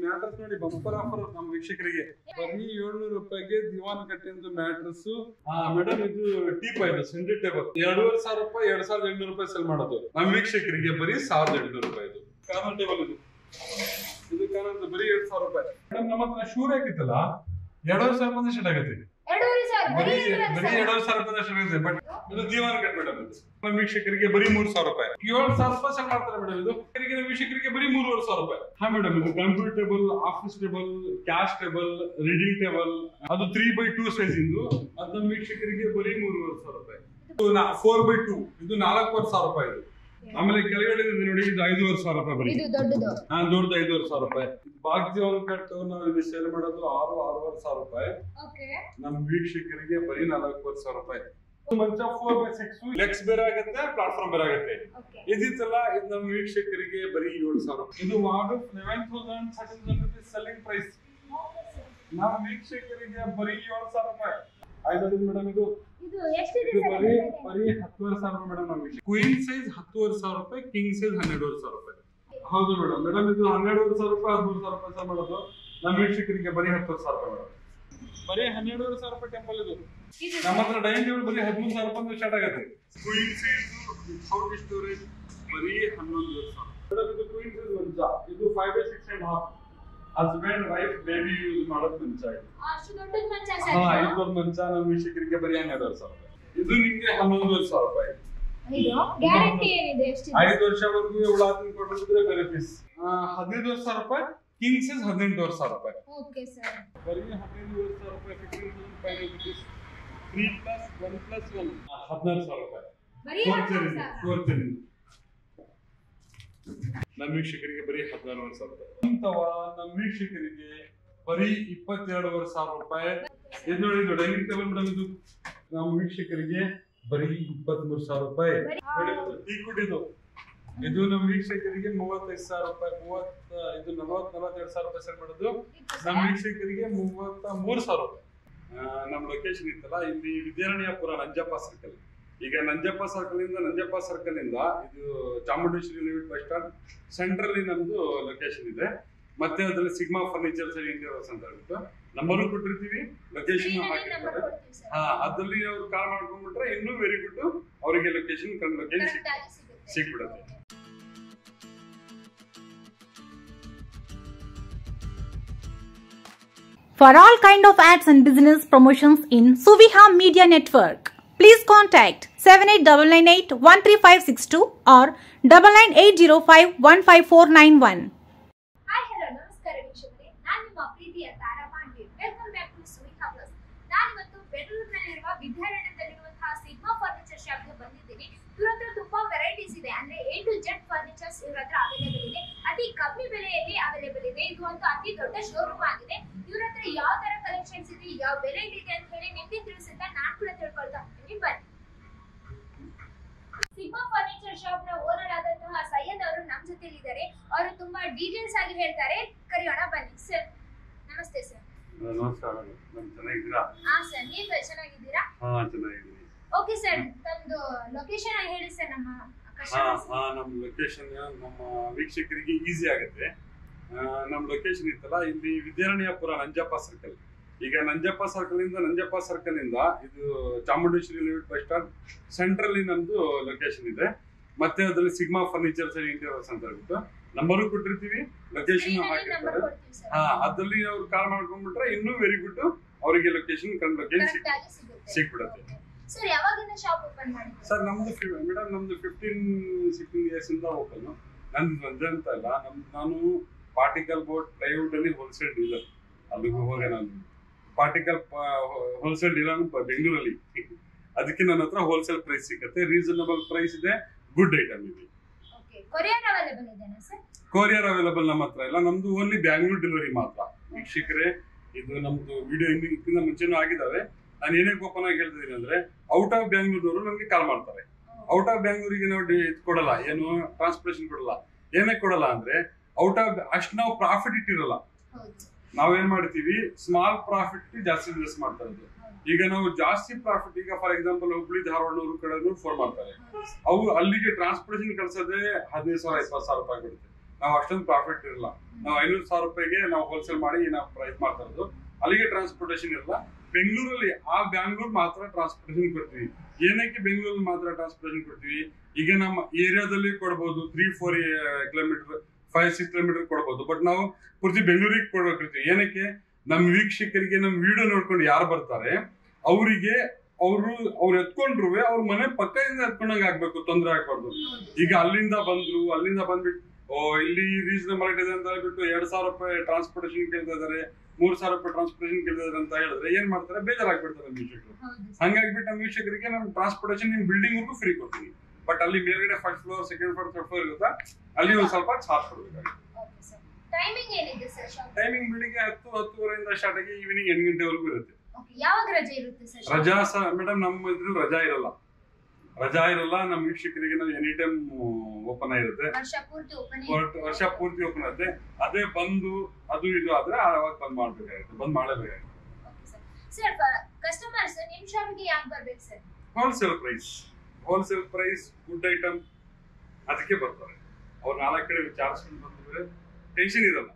Mattress ನೋಡಿ bumper offer ನಮ್ಮ ವೀಕ್ಷಕರಿಗೆ ಬರೀ 700 ರೂಪಾಯಿಗೆ ದಿವಾನ್ ಕಟ್ಟಿಂದು ಮ್ಯಾಟ್ರಸ್. ಮೇಡಮ್ ಇದು ಟೀಪ್ ಇದು ಸೆಂಟ್ರಿ ಟೇಬಲ್ 2500 ರೂಪಾಯಿ 2800 ರೂಪಾಯಿ ಸೆಲ್ ಮಾಡೋದು ನಮ್ಮ ವೀಕ್ಷಕರಿಗೆ ಬರೀ 1800 ರೂಪಾಯಿ. ಇದು ಕಾರ್ನರ್ ಟೇಬಲ್ ಇದು ಕಾರ್ನರ್ ಬರೀ 2000 ರೂಪಾಯಿ. ಮೇಡಮ್ ನಮ್ಮ ಹತ್ರ ಶೂ ಹಾಕಿತ್ತಲ್ಲ 2500 ರೂಪಾಯಿ ಸ್ಟಾರ್ಟ್ ಆಗುತ್ತೆ. ಬರೀ 2000 ರೂಪಾಯಿ ಸ್ಟಾರ್ಟ್ ಆಗುತ್ತೆ. ಬಟ್ ಇದು ದಿವಾನ್ ಕಟ್ ಮೇಡಮ್ ಇದು ನಮ್ಮ ವೀಕ್ಷಕರಿಗೆ ಬರೀ 3000 ರೂಪಾಯಿ 7000 ರೂಪಾಯಿ ಸೆಲ್ ಮಾಡ್ತಾರೆ ಮೇಡಮ್. ಇದು ವೀಕ್ಷಕರಿಗೆ ಬರೀ 3500 ರೂಪಾಯಿ. ಹಾ ಮೇಡಮ್ ಇದು computer table, office table, cash table, reading table ಅದು 3x2 ಸೈಜ್ ಇಂದು ಅದು ನಮ್ಮ ವೀಕ್ಷಕರಿಗೆ ಬರೀ 3500 ರೂಪಾಯಿ. 4x2 ಇದು 4000 ರೂಪಾಯಿ. ಇದು ಆಮೇಲೆ ಕೆಳಗಡೆ ನೋಡಿ ಇದು 5000 ರೂಪಾಯಿ ಬರೀ ದೊಡ್ಡದು 5000 ರೂಪಾಯಿ. ಬಾಗ್ಜಿ ಒಂದು ಕಟ್ಟು ನಾವು ಇದು ಸೇಲ್ ಮಾಡೋದು 6,500 ರೂಪಾಯಿ. ನಮ್ಮ ವೀಕ್ಷಕರಿಗೆ ಬರೀ 4000 ರೂಪಾಯಿ. ಮಂಚ 4x6 ಲೆಗ್ಸ್ ಬೇರೆ ಆಗುತ್ತೆ, ಪ್ಲಾಟ್ಫಾರ್ಮ್ ಬೇರೆ ಆಗುತ್ತೆ. ಇದಿತ್ತಲ್ಲ ಇದು ನಮ್ಮ ವೀಕ್ಷಕರಿಗೆ ಬರೀ 7000. ಇದು ವಾರ್ಡ್ 11,000 ರೂಪೀಸ್ ಸೆಲ್ಲಿಂಗ್ ಪ್ರೈಸ್. ನಮ್ಮ ವೀಕ್ಷಕರಿಗೆ ಬರೀ 7000 ರೂಪಾಯಿ. ಆಯ್ತು ಮೇಡಮ್ ಇದು ಬರೀ 10,000 ಮೇಡಮ್. ನಮ್ಮ ಕ್ವೀನ್ ಸೈಜ್ 10,000 ರೂಪಾಯಿ, ಕಿಂಗ್ ಸೈಜ್ 12,000 ರೂಪಾಯಿ. ಹೌದು ಮೇಡಮ್. ಮೇಡಮ್ ಇದು 12,000 ರೂಪಾಯಿ 13,000 ರೂಪಾಯಿ ಸರ್ ಮಾಡೋದು ನಮ್ಮ ವೀಕ್ಷಕರಿಗೆ ಬರೀ 10,000 ರೂಪಾಯಿ ಮೇಡಮ್. ಬರೀ 12,000 ರೂಪಾಯಿ ಟೆಂಪಲ್ ಇದು. ನಮ್ಮ ಹತ್ರ ಡೈನಿಂಗ್ ಟೇಬಲ್ ಬರೀ 13,000 ರೂಪಾಯಿ ಸ್ಟಾರ್ಟ್ ಆಗುತ್ತೆ. ಕ್ವೀನ್ ಸೈಜ್ ವಿಥೌಟ್ ಸ್ಟೋರೇಜ್ ಬರೀ 11,000. ಮೇಡಮ್ ಇದು ಕ್ವೀನ್ ಸೈಜ್ ಮಂಚ ಇದು 5x6.5 husband wife baby use ಮಾಡೋದು ಮಂಚ. ಇದು ಮಂಚ ನಮ್ಮ ವೀಕ್ಷಕರಿಗೆ ಬರೀ 12,000 ರೂಪಾಯಿ. ಇದು ನಿಮ್ಗೆ 11,000 ರೂಪಾಯಿ. 5 ವರ್ಷವರೆಗೂ ಉಳಾತಿನ ಕೊಟ್ಟಿದ್ರೆ ಬೇರೆ ಪೀಸ್ 15,000 ರೂಪಾಯಿ. ಕಿಂಗ್ ಸೈಜ್ 18,000 ರೂಪಾಯಿ. ಬರೀ 15,000 ರೂಪಾಯಿ. 15,500 rupees 3+1+1 14,000 ರೂಪಾಯಿ. ನಮ್ಮ ವೀಕ್ಷಕರಿಗೆ ಬರೀ 14,000 ರೂಪಾಯಿ. ಇಂಥವ ನಮ್ಮ ವೀಕ್ಷಕರಿಗೆ ಬರೀ 22,000 ರೂಪಾಯಿ. ಇದು ನೋಡಿ ಇದು ಡೈನಿಂಗ್ ಟೇಬಲ್ ಮೇಡಮ್. ಇದು ನಮ್ಮ ವೀಕ್ಷಕರಿಗೆ ಬರೀ 23,000 ರೂಪಾಯಿ. ಟೀ ಕುಡ್ ಇದು ನಮ್ಮ ವೀಕ್ಷಕರಿಗೆ 35,000 ರೂಪಾಯಿ. ಇದು 42,000 ರೂಪಾಯಿ ಸೆಲ್ ಮಾಡೋದು ನಮ್ಮ ವೀಕ್ಷಕರಿಗೆ 33,000 ರೂಪಾಯಿ. ನಮ್ಮ ಲೊಕೇಶನ್ ಇತ್ತಲ್ಲ ಇಲ್ಲಿ ವಿದ್ಯಾರಣ್ಯಪುರ ನಂಜಪ್ಪ ಸರ್ಕಲ್. ಈಗ ನಂಜಪ್ಪ ಸರ್ಕಲ್ ಇಂದ ಇದು ಚಾಮುಂಡೇಶ್ವರಿ ಲಿಮಿಟ್ ಬಸ್ ಸ್ಟಾಂಡ್ ಸೆಂಟ್ರಲ್ಲಿ ನಮ್ದು ಲೊಕೇಶನ್ ಇದೆ. ಮತ್ತೆ ಅದರಲ್ಲಿ ಸಿಗ್ಮಾ ಫರ್ನಿಚರ್ಸ್ ಇಂಟೀರಿಯರ್ಸ್ ಅಂತ ಹೇಳ್ಬಿಟ್ಟು ನಂಬರ್ ಕೊಟ್ಟಿರ್ತೀವಿ, ಲೊಕೇಶನ್ ಹಾಕಿರ್ತಾರೆ. ಅದ್ರಲ್ಲಿ ಅವ್ರು ಕಾಲ್ ಮಾಡ್ಕೊಂಡ್ಬಿಟ್ರೆ ಇನ್ನೂ ವೆರಿ ಗುಡ್, ಅವರಿಗೆ location ಸಿಗ್ಬಿಡುತ್ತೆ. For all kind of ads and business promotions in Suviha Media Network, please contact 7899813562 or 9980515491. Hi, hello, ನಮಸ್ಕಾರ ವೀಕ್ಷಕರೇ. ನಾನು ನಿಮ್ಮ ಪ್ರೀತಿಯ Tara Pandey. Welcome back to Suviha plus. ನಾನು ಇವತ್ತು ಬೆಂಗಳೂರಿನಲ್ಲಿರುವ ವಿದ್ಯಾರಣ್ಯದಲ್ಲಿರುವಂತಹ ಸಿಗ್ಮಾ ಫರ್ನಿಚರ್ ಶಾಪ್ಗೆ ಬಂದಿದ್ದೀನಿ. ಇವ್ರ ಹತ್ರ ತುಂಬಾ ವೆರೈಟೀಸ್ ಇದೆ. ಅಂದ್ರೆ A to Z ಫರ್ನಿಚರ್ಸ್ ಇವ್ರ ಹತ್ರ ಅವೈಲೇಬಲ್ ಇದೆ. ಅತಿ ಕಮ್ಮಿ ಬೆಲೆಯಲ್ಲಿ ಅವೈಲೇಬಲ್ ಇದೆ. ಇದು ಒಂದು ಅತಿ ದೊಡ್ಡ ಶೋರೂಮ್ ಆಗಿದೆ. ಇವ್ರ ಹತ್ರ ಯಾವ ತರ ಕಲೆಕ್ಷನ್ಸ್ ಇದೆ, ಯಾವ ವೆರೈಟಿ ಇದೆ ಅಂತ ಹೇಳಿ ನಿಮ್ಗೆ ತಿಳಿಸುತ್ತಾ ನಾನು ಕೂಡ ತಿಳ್ಕೊಳ್ತಾ ಹೋಗ್ತೀನಿ. ಬನ್ನಿ. ಸಿಗ್ಮಾ ಫರ್ನಿಚರ್ ಶಾಪ್ ನ ಓನರ್ ಆದಂತಹ ಸೈಯದ್ ಅವರು ನಮ್ಮ ಜೊತೆ ಇದ್ದಾರೆ. ಅವರು ತುಂಬಾ ಡೀಟೇಲ್ಸ್ ಆಗಿ ಹೇಳ್ತಾರೆ. ಕರೆಯೋಣ ಬನ್ನಿ. ಸರ್ ನಮಸ್ತೆ ಸರ್. ನಮಸ್ಕಾರ. ಚೆನ್ನಾಗಿದ್ದೀರಾ? ಸರ್ ನೀವು ಚೆನ್ನಾಗಿದ್ದೀರಾ? ಚೆನ್ನಾಗಿದ್ದೀನಿ. ಓಕೆ ಸರ್, ತಮ್ಮದು ಲೊಕೇಶನ್ ಹೇಳಿ ಸರ್. ನಮ್ಮ ಲೊಕೇಶನ್ ನಮ್ಮ ವೀಕ್ಷಕರಿಗೆ ಈಸಿ ಆಗುತ್ತೆ. ನಮ್ಮ ಲೊಕೇಶನ್ ಇತ್ತಲ್ಲ ಇಲ್ಲಿ ವಿದ್ಯಾರಣ್ಯಪುರ ನಂಜಪ್ಪ ಸರ್ಕಲ್. ಈಗ ನಂಜಪ್ಪ ಸರ್ಕಲ್ ಇಂದ ಇದು ಚಾಮುಂಡೇಶ್ವರಿ ಲಿಮಿಟ್ ಬಸ್ ಸ್ಟಾಂಡ್ ಸೆಂಟ್ರಲ್ಲಿ ನಮ್ದು ಲೊಕೇಶನ್ ಇದೆ. ಮತ್ತೆ ಅದರಲ್ಲಿ ಸಿಗ್ಮಾ ಫರ್ನಿಚರ್ಸ್ ಇಂಟೀರಿಯರ್ಸ್ ಅಂತ ಹೇಳ್ಬಿಟ್ಟು ನಂಬರು ಕೊಟ್ಟಿರ್ತೀವಿ, ಲೊಕೇಶನ್ ಹಾಕಿರ್ತಾರೆ. ಅದ್ರಲ್ಲಿ ಅವ್ರು ಕಾಲ್ ಮಾಡ್ಕೊಂಡ್ಬಿಟ್ರೆ ಇನ್ನೂ ವೆರಿ ಗುಡ್, ಅವರಿಗೆ ಲೊಕೇಶನ್ ಸಿಗ್ಬಿಡುತ್ತೆ. ಸರ್ ನಮ್ದು ಮೇಡಮ್ ನಮ್ದು 15-16 ಇಯರ್ಸ್ ಇಂದ ಓಪನ್. ನಂದು ಒಂದೇ ಅಂತ ಅಲ್ಲ, ನಾನು ಪಾರ್ಟಿಕಲ್ ಬೋರ್ಡ್ ಪ್ಲೈವುಡ್ ಅಲ್ಲಿ ಹೋಲ್ಸೇಲ್ ಡೀಲರ್. ಅಲ್ಲಿಗೂ ಹೋಗಿ ನಾನು ಪಾರ್ಟಿಕಲ್ ಹೋಲ್ಸೇಲ್ ಡೀಲರ್ ಬೆಂಗಳೂರಲ್ಲಿ. ಅದಕ್ಕೆ ನನ್ನ ಹತ್ರ ಹೋಲ್ಸೇಲ್ ಪ್ರೈಸ್ ಸಿಗುತ್ತೆ, ರೀಸನಬಲ್ ಪ್ರೈಸ್ ಇದೆ, ಗುಡ್ ಐಟಮ್ ಇದೆ. ಕೊರಿಯರ್ ಅವೈಲೇಬಲ್ ನಮ್ಮ ಹತ್ರ ಇಲ್ಲ, ನಮ್ದು ಓನ್ಲಿ ಬ್ಯಾಂಗ್ಳೂರ್ ಡೆಲಿವರಿ ಮಾತ್ರ. ವೀಕ್ಷಕರೇ ಇದು ನಮ್ದು ವಿಡಿಯೋ ಇದಕ್ಕಿಂತ ಮುಂಚೆನೂ ಆಗಿದಾವೆ. ನಾನು ಏನಕ್ಕೆ ಓಪನ್ ಆಗಿ ಹೇಳ್ತಿದ್ದೀನಿ ಅಂದ್ರೆ ಔಟ್ ಆಫ್ ಬ್ಯಾಂಗ್ಳೂರ್ನವರು ನಮ್ಗೆ ಕಾಲ್ ಮಾಡ್ತಾರೆ. ಔಟ್ ಆಫ್ ಬ್ಯಾಂಗ್ಳೂರಿಗೆ ನಾವು ಕೊಡಲ್ಲ, ಏನು ಟ್ರಾನ್ಸ್ಪೋರ್ಟೇಷನ್ ಕೊಡಲ್ಲ. ಏನಕ್ಕೆ ಕೊಡಲ್ಲ ಅಂದ್ರೆ ಔಟ್ ಆಫ್ ಅಷ್ಟು ನಾವು ಪ್ರಾಫಿಟ್ ಇಟ್ಟಿರಲ್ಲ. ನಾವೇನ್ ಮಾಡ್ತೀವಿ, ಸ್ಮಾಲ್ ಪ್ರಾಫಿಟ್ ಜಾಸ್ತಿ ಇನ್ವೆಸ್ಟ್ ಮಾಡ್ತಾ ಇರೋದು. ಈಗ ನಾವು ಜಾಸ್ತಿ ಪ್ರಾಫಿಟ್, ಈಗ ಫಾರ್ ಎಕ್ಸಾಂಪಲ್ ಹುಬ್ಳಿ ಧಾರವಾಡ ಕಡೆ ಫೋನ್ ಮಾಡ್ತಾರೆ, ಅವು ಅಲ್ಲಿಗೆ ಟ್ರಾನ್ಸ್ಪೋರ್ಟೇಷನ್ ಕಳ್ಸೋದೇ 15,000-20,000 ರೂಪಾಯಿ ಕೊಡುತ್ತೆ. ನಾವು ಅಷ್ಟೊಂದು ಪ್ರಾಫಿಟ್ ಇರಲ್ಲ. ನಾವು 500,000 ರೂಪಾಯಿಗೆ ನಾವು ಹೋಲ್ಸೇಲ್ ಮಾಡಿ ನಾವು ಪ್ರೈಸ್ ಮಾಡ್ತಾ ಇರೋದು. ಅಲ್ಲಿಗೆ ಟ್ರಾನ್ಸ್ಪೋರ್ಟೇಷನ್ ಇರಲ್ಲ. ಬೆಂಗಳೂರಲ್ಲಿ ಬ್ಯಾಂಗ್ಳೂರ್ ಮಾತ್ರ ಟ್ರಾನ್ಸ್ಪೋರ್ಟೇಷನ್ ಕೊಡ್ತೀವಿ. ಏನಕ್ಕೆ ಬೆಂಗಳೂರಲ್ಲಿ ಮಾತ್ರ ಟ್ರಾನ್ಸ್ಪೋರ್ಟೇಷನ್ ಕೊಡ್ತೀವಿ? ಈಗ ನಮ್ಮ ಏರಿಯಾದಲ್ಲಿ ಕೊಡ್ಬೋದು 3-4 ಕಿಲೋಮೀಟರ್ 5-6 ಕಿಲೋಮೀಟರ್ ಕೊಡ್ಬೋದು. ಬಟ್ ನಾವು ಪೂರ್ತಿ ಬೆಂಗಳೂರಿಗೆ ಕೊಡ್ಬೇಕಿರ್ತೀವಿ. ಏನಕ್ಕೆ? ನಮ್ಮ ವೀಕ್ಷಕರಿಗೆ ನಮ್ಮ ವಿಡಿಯೋ ನೋಡ್ಕೊಂಡು ಯಾರು ಬರ್ತಾರೆ ಅವರಿಗೆ ಅವ್ರು ಎತ್ಕೊಂಡ್ರು ಅವ್ರ ಮನೆ ಪಕ್ಕದಿಂದ ಎತ್ಕೊಂಡಂಗೆ ಆಗ್ಬೇಕು, ತೊಂದರೆ ಆಗ್ಬಾರ್ದು. ಈಗ ಅಲ್ಲಿಂದ ಬಂದ್ಬಿಟ್ಟು ಇಲ್ಲಿ ರೀಸನಬಲ್ ರೇಟ್ ಇದೆ ಅಂತ ಹೇಳ್ಬಿಟ್ಟು 2,000 ರೂಪಾಯಿ ಟ್ರಾನ್ಸ್ಪೋರ್ಟೇಷನ್ ಕೇಳ್ತಾ ಇದಾರೆ, 3,000 ರೂಪಾಯಿ ಟ್ರಾನ್ಸ್ಪೋರ್ಟೇಷನ್ ಕೇಳ್ತಾ ಇದಾರೆ ಅಂತ ಹೇಳಿದ್ರೆ ಏನ್ ಮಾಡ್ತಾರೆ? ಬೇಜಾರಾಗ್ಬಿಡ್ತಾರೆ ನಮ್ಮ ವೀಕ್ಷಕರು. ಹಂಗಾಗ್ಬಿಟ್ಟು ನಮ್ಮ ವೀಕ್ಷಕರಿಗೆ ನಮ್ಮ ಟ್ರಾನ್ಸ್ಪೋರ್ಟೇಷನ್ ನಿಮ್ ಬಿಲ್ಡಿಂಗ್ ವರ್ಗೂ ಫ್ರೀ ಕೊಡ್ತೀವಿ. ಬಟ್ ಅಲ್ಲಿ ಮೇಲ್ಗಡೆ first floor, second floor, third floor ಇರುತ್ತಾ, ಅಲ್ಲಿ ಒಂದ್ ಸ್ವಲ್ಪ ಚಾರ್ಜ್ ಕೊಡ್ಬೇಕಾಗುತ್ತೆ. ಟೈಮಿಂಗ್ ಬೆಳಿಗ್ಗೆ 10-10:30 ಸ್ಟಾರ್ಟ್ ಆಗಿ ಈವ್ನಿಂಗ್ 8 ಗಂಟೆವರೆಗೂ ಇರುತ್ತೆ. ರಜಾ ಮೇಡಮ್ ನಮ್ಮ ಇದ್ರಲ್ಲಿ ರಜಾ ಇರಲ್ಲ. ನಮ್ಮ ವೀಕ್ಷಕರಿಗೆ ನಾವು ಎನಿ ಟೈಮ್ ಓಪನ್ ಆಗಿರುತ್ತೆ, ವರ್ಷ ಪೂರ್ತಿ ಓಪನ್ ಆಗುತ್ತೆ. ಅದೇ ಬಂದು ಅದು ಇದು ಆದ್ರೆ ಅವಾಗ ಬಂದ್ ಮಾಡ್ಬೇಕಾಗುತ್ತೆ, ಬಂದ್ ಮಾಡಲೇಬೇಕಾಗುತ್ತೆ. ಹೋಲ್ಸೇಲ್ ಪ್ರೈಸ್ ಗುಡ್ ಐಟಮ್ ಅದಕ್ಕೆ ಬರ್ತಾರೆ. ಅವ್ರು 4 ಕಡೆ ವಿಚಾರಿಸ್ಕೊಂಡು ಬಂದ್ರೆ ಟೆನ್ಷನ್ ಇರಲ್ಲ.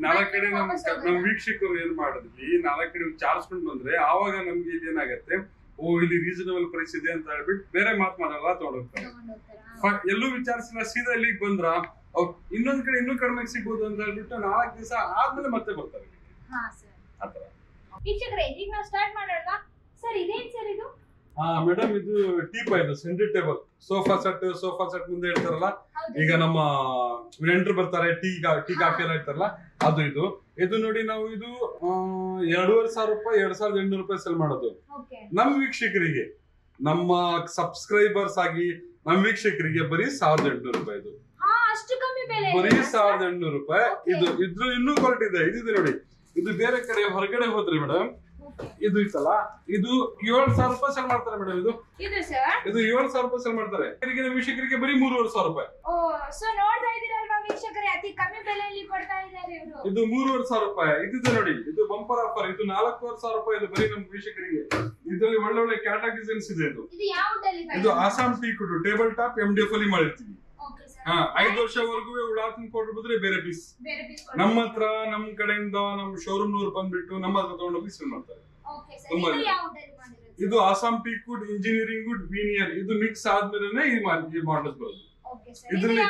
4 ಕಡೆ ನಮ್ಮ ವೀಕ್ಷಕರು ಏನ್ ಮಾಡಿದ್ವಿ, 4 ಕಡೆ ವಿಚಾರಿಸ್ಕೊಂಡು ಬಂದ್ರೆ ಆವಾಗ ನಮ್ಗೆ ಇದೇನಾಗತ್ತೆ, ಇಲ್ಲಿ ರೀಸನಬಲ್ ಪ್ರೈಸ್ ಇದೆ ಅಂತ ಹೇಳ್ಬಿಟ್ಟು ಬೇರೆ ಮಾತನಾಡಲ್ಲ, ತಗೊಂಡೋಗ್ತಾರೆ. ಎಲ್ಲೂ ವಿಚಾರಿಸಿಲ್ಲ, ಸೀದಾ ಇಲ್ಲಿಗೆ ಬಂದ್ರ ಅವ್ರು ಇನ್ನೊಂದ್ ಕಡೆ ಇನ್ನೂ ಕಡಿಮೆ ಸಿಗ್ಬೋದು ಅಂತ ಹೇಳ್ಬಿಟ್ಟು 4 ದಿವಸ ಆದ್ಮೇಲೆ ಮತ್ತೆ ಬರ್ತಾರೆ. ಆತರ ಮೇಡಮ್ ಇದು ಟೀಪ್ ಇದು ಸೆಂಟರ್ ಟೇಬಲ್, ಸೋಫಾ ಸೆಟ್ ಮುಂದೆ ಇರ್ತಾರಲ್ಲ. ಈಗ ನಮ್ಮ ನೆಂಟರು ಬರ್ತಾರೆ, ಟೀ ಕಾಫಿ ಎಲ್ಲ ಇರ್ತಾರಲ್ಲ, ಇದು ನೋಡಿ ನಾವು ಇದು 2,500 ರೂಪಾಯಿ 2,800 ರೂಪಾಯಿ ಸೆಲ್ ಮಾಡೋದು. ನಮ್ ವೀಕ್ಷಕರಿಗೆ, ನಮ್ಮ ಸಬ್ಸ್ಕ್ರೈಬರ್ಸ್ ಆಗಿ ನಮ್ ವೀಕ್ಷಕರಿಗೆ ಬರೀ 1,800 ರೂಪಾಯಿ. ಇದು ಬರೀ 1,800 ರೂಪಾಯಿ. ಇದ್ರ ಇನ್ನೂ ಕ್ವಾಲಿಟಿ ಇದೆ. ಇದು ನೋಡಿ, ಇದು ಬೇರೆ ಕಡೆ ಹೊರಗಡೆ ಹೋದ್ರಿ ಮೇಡಮ್, ಇದು ಇತ್ತಲ್ಲ, ಇದು 7,000 ರೂಪಾಯಿ ಸೆಲ್ ಮಾಡ್ತಾರೆ ಮೇಡಮ್. ಇದು 7,000 ರೂಪಾಯಿ ಸೆಲ್ ಮಾಡ್ತಾರೆ. ವೀಕ್ಷಕರಿಗೆ ಬರೀ 3,500 ರೂಪಾಯಿ. ಇದು 3,500 ರೂಪಾಯಿ. ಇದು ನೋಡಿ, ಇದು ಬಂಪರ್ ಆಫರ್. ಇದು 4,500 ರೂಪಾಯಿ. ಇದು ಬರೀ ನಮ್ಮ ವೀಕ್ಷಕರಿಗೆ. ಇದರಲ್ಲಿ ಒಳ್ಳೆ ಕ್ಯಾಟಲಾಗ್ ಡಿಸೈನ್ಸ್ ಇದೆ. ಇದು ಆಸಾಮ್ ಟೀ ಕುಡ್ ಟೇಬಲ್ ಟಾಪ್ MDF ಅಲ್ಲಿ ಮಾಡಿರ್ತೀವಿ. 5 ವರ್ಷವರೆಗೂ ಉಡಾತನ ಕೊಟ್ಟು ಬಂದ್ರೆ ಬೇರೆ ಪೀಸ್. ನಮ್ಮ ಹತ್ರ ನಮ್ ಕಡೆಯಿಂದ ನಮ್ ಶೋರೂಮ್ ನವರು ಬಂದ್ಬಿಟ್ಟು ನಮ್ಮ ಹತ್ರ ತಗೊಂಡೋಗಿ ಸೇಲ್ ಮಾಡ್ತಾರೆ. ಇದು Assam teak wood engineering wood veneer. ಇದು ಮಿಕ್ಸ್ ಆದ್ಮೇಲೆ ಈ ಮಾಡಲ್ಸ್ ಬರೋದು. ಇದ್ರಲ್ಲಿ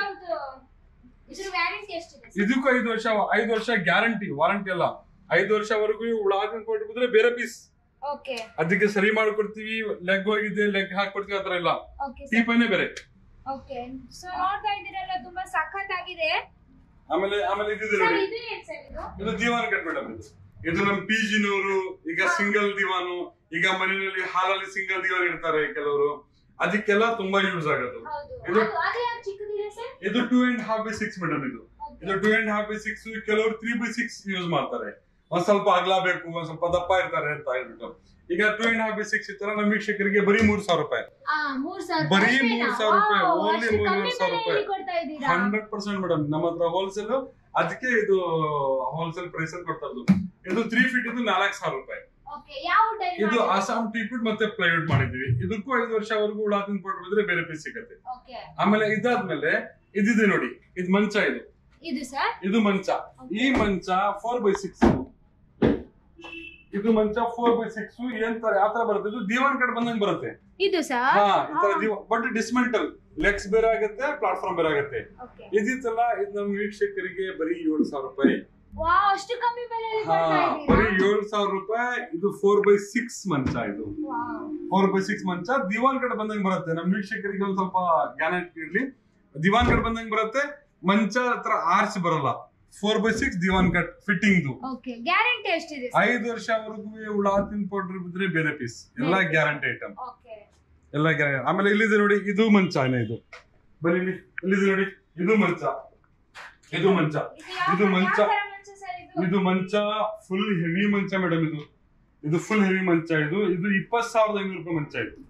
ಇದಕ್ಕೂ 5 ವರ್ಷ ಗ್ಯಾರಂಟಿ, ವಾರಂಟಿ ಅಲ್ಲ. 5 ವರ್ಷವರೆಗೂ ಉಡಾತನ ಕೊಟ್ಟು ಬಂದ್ರೆ ಬೇರೆ ಪೀಸ್ ಅದಕ್ಕೆ ಸರಿ ಮಾಡ್ಕೊಡ್ತೀವಿ. ಲೆಗ್ ಹೋಗಿದೆ, ಲೆಗ್ ಹಾಕೊಡ್ತೀವಿ, ಆತರ ಇಲ್ಲ. ಟೀಪನೇ ಬೇರೆ. ತುಂಬಾ ಸಖತ್ತಾಗಿದೆ. ಆಮೇಲೆ ಇದು ದಿವಾನ್ ಕಟ್ ಮೇಡಮ್. ಇದು ನಮ್ PG ನವರು ಈಗ ಸಿಂಗಲ್ ದಿವಾನು, ಈಗ ಮನೆಯಲ್ಲಿ ಹಾಲಲ್ಲಿ ಸಿಂಗಲ್ ದಿವಾನ್ ಇಡ್ತಾರೆ ಕೆಲವರು, ಅದಕ್ಕೆಲ್ಲ ತುಂಬಾ ಯೂಸ್ ಆಗೋದು. ಇದು 2.5x6 ಮೇಡಮ್. ಇದು 2.5x6. ಕೆಲವರು 3x6 ಯೂಸ್ ಮಾಡ್ತಾರೆ. ಒಂದ್ ಸ್ವಲ್ಪ ಅಗಲ ಬೇಕು, ಒಂದ್ ಸ್ವಲ್ಪ ದಪ್ಪ ಇರ್ತಾರೆ ಅಂತ ಹೇಳ್ಬಿಟ್ಟು. ಈಗ 2.5x6 ಇರ್ತಾರ. ನಮ್ಮ ವೀಕ್ಷಕರಿಗೆ ಬರೀ 3,000 ರೂಪಾಯಿ. ಬರೀ 3,000 ರೂಪಾಯಿ. ಓನ್ಲಿ 3,000 ರೂಪಾಯಿ. 100% ಮೇಡಮ್ ನಮ್ಮ ಹತ್ರ ಹೋಲ್ಸೇಲ್. ಅದಕ್ಕೆ ಇದು ಹೋಲ್ಸೇಲ್ ಪ್ರೈಸ್ ಅಲ್ಲಿ ಕೊಡ್ತಾ ಇರೋದು. ಇದು 3 ಫೀಟ್ ಇದು 4,000 ರೂಪಾಯಿ. ಇದು ಆಸಾಮ್ ಟೀ ಕುಡ್ ಮತ್ತೆ ಪ್ಲೈವುಡ್ ಮಾಡಿದ್ವಿ. ಇದಕ್ಕೂ 5 ವರ್ಷವರೆಗೂ ಉಡಾತನ ಕೊಟ್ಟು ಬಂದ್ರೆ ಬೇರೆ ಪೀಸ್ ಸಿಗುತ್ತೆ. ಆಮೇಲೆ ಇದಾದ್ಮೇಲೆ ಇದಿದೆ ನೋಡಿ, ಇದು ಮಂಚ. ಇದು ಮಂಚ. ಈ ಮಂಚ 4x6. ಇದು ಮಂಚ 4x6. ಯಾವ ತರ ಬರುತ್ತೆ? ಇದು ದಿವಾನ್ ಕಡೆ ಬಂದಂಗೆ ಬರುತ್ತೆ. ಬಟ್ ಡಿಸ್ಮೆಂಟಲ್ ಲೆಗ್ಸ್ ಬೇರೆ ಆಗುತ್ತೆ, ಪ್ಲಾಟ್ಫಾರ್ಮ್ ಬೇರೆ ಆಗುತ್ತೆ. ಇದಿತ್ತಲ್ಲ, ಇದು ನಮ್ಮ ವೀಕ್ಷಕರಿಗೆ ಬರೀ 7,000 ರೂಪಾಯಿ. ಬರೀ 7,000 ರೂಪಾಯಿ. ಇದು 4x6 ಮಂಚ. ಇದು 4x6 ಮಂಚ ದಿವಾನ್ ಕಡೆ ಬಂದಂಗೆ ಬರುತ್ತೆ. ನಮ್ಮ ವೀಕ್ಷಕರಿಗೆ ಒಂದ್ ಸ್ವಲ್ಪ ಗ್ಯಾರಂಟಿ ಇರ್ಲಿ. ದಿವಾನ್ ಕಡೆ ಬಂದಂಗೆ ಬರುತ್ತೆ. ಮಂಚ ಹತ್ರ ಆರ್ಚ್ ಬರಲ್ಲ. 4x6 ದಿವಾನ್ ಕಟ್ ಫಿಟ್ಟಿಂಗ್. ಗ್ಯಾರಂಟಿ ಎಷ್ಟಿದೆ? 5 ವರ್ಷವರೆಗೂ ಉಡಾತಿನ ಪೌಡರ್ ಬಿದ್ರೆ ಬೇರೆ ಪೀಸ್. ಎಲ್ಲ ಗ್ಯಾರಂಟಿ ಐಟಮ್, ಎಲ್ಲ ಗ್ಯಾರಂಟಿ. ಆಮೇಲೆ ಇಲ್ಲಿದೆ ನೋಡಿ, ಇದು ಮಂಚ. ಇದು ಬರೀ ಇಲ್ಲಿದೆ ನೋಡಿ, ಇದು ಮಂಚ. ಇದು ಮಂಚ ಫುಲ್ ಹೆವಿ ಮಂಚ ಮೇಡಮ್. ಇದು ಫುಲ್ ಹೆವಿ ಮಂಚ. ಇದು 20,500 ರೂಪಾಯಿ ಮಂಚ. ಇದು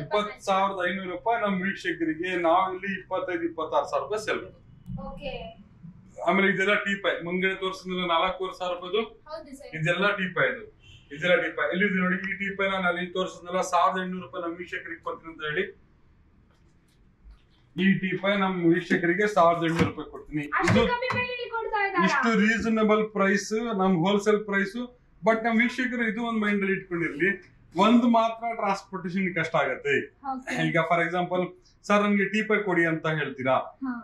20,500 ರೂಪಾಯಿ ನಮ್ಮ ವೀಕ್ಷಕರಿಗೆ. ನಾವು ಇಲ್ಲಿ 25,000-26,000 ರೂಪಾಯಿ ಸೆಲ್ ಮಾಡೋದು. ಆಮೇಲೆ ಇದೆಲ್ಲ ಟೀಪಾಯ್ ಮುಂದ್ಗಡೆ ತೋರಿಸಿದ್ರೆ 4,500 ರೂಪಾಯಿದು. ಇದೆಲ್ಲ ಟೀಪಾಯ್. ಇದೆಲ್ಲ ಟೀಪಾಯ್. ಎಲ್ಲಿದೆ ನೋಡಿ, ಈ ಟೀಪಾಯ್ ನಾನು ಅಲ್ಲಿ ತೋರಿಸಿದ್ನಲ್ಲ 1,800 ರೂಪಾಯಿ ನಮ್ಮ ವೀಕ್ಷಕರಿಗೆ ಕೊಡ್ತೀನಿ ಅಂತ ಹೇಳಿ. ಈ ಟೀಪಾಯ್ ನಮ್ ವೀಕ್ಷಕರಿಗೆ 1800 ರೂಪಾಯಿ ಕೊಡ್ತೀನಿ. ಇದು ಇಷ್ಟು ರೀಸನಬಲ್ ಪ್ರೈಸ್, ನಮ್ ಹೋಲ್ಸೇಲ್ ಪ್ರೈಸ್. ಬಟ್ ನಮ್ ವೀಕ್ಷಕರು ಇದು ಒಂದು ಮೈಂಡ್ ಅಲ್ಲಿ ಇಟ್ಕೊಂಡಿರ್ಲಿ, ಒಂದು ಮಾತ್ರ ಟ್ರಾನ್ಸ್ಪೋರ್ಟೇಷನ್ ಕಷ್ಟ ಆಗತ್ತೆ. ಈಗ ಫಾರ್ ಎಕ್ಸಾಂಪಲ್ ಸರ್ ನನ್ಗೆ ಟೀಪಾಯ್ ಕೊಡಿ ಅಂತ ಹೇಳ್ತೀರಾ,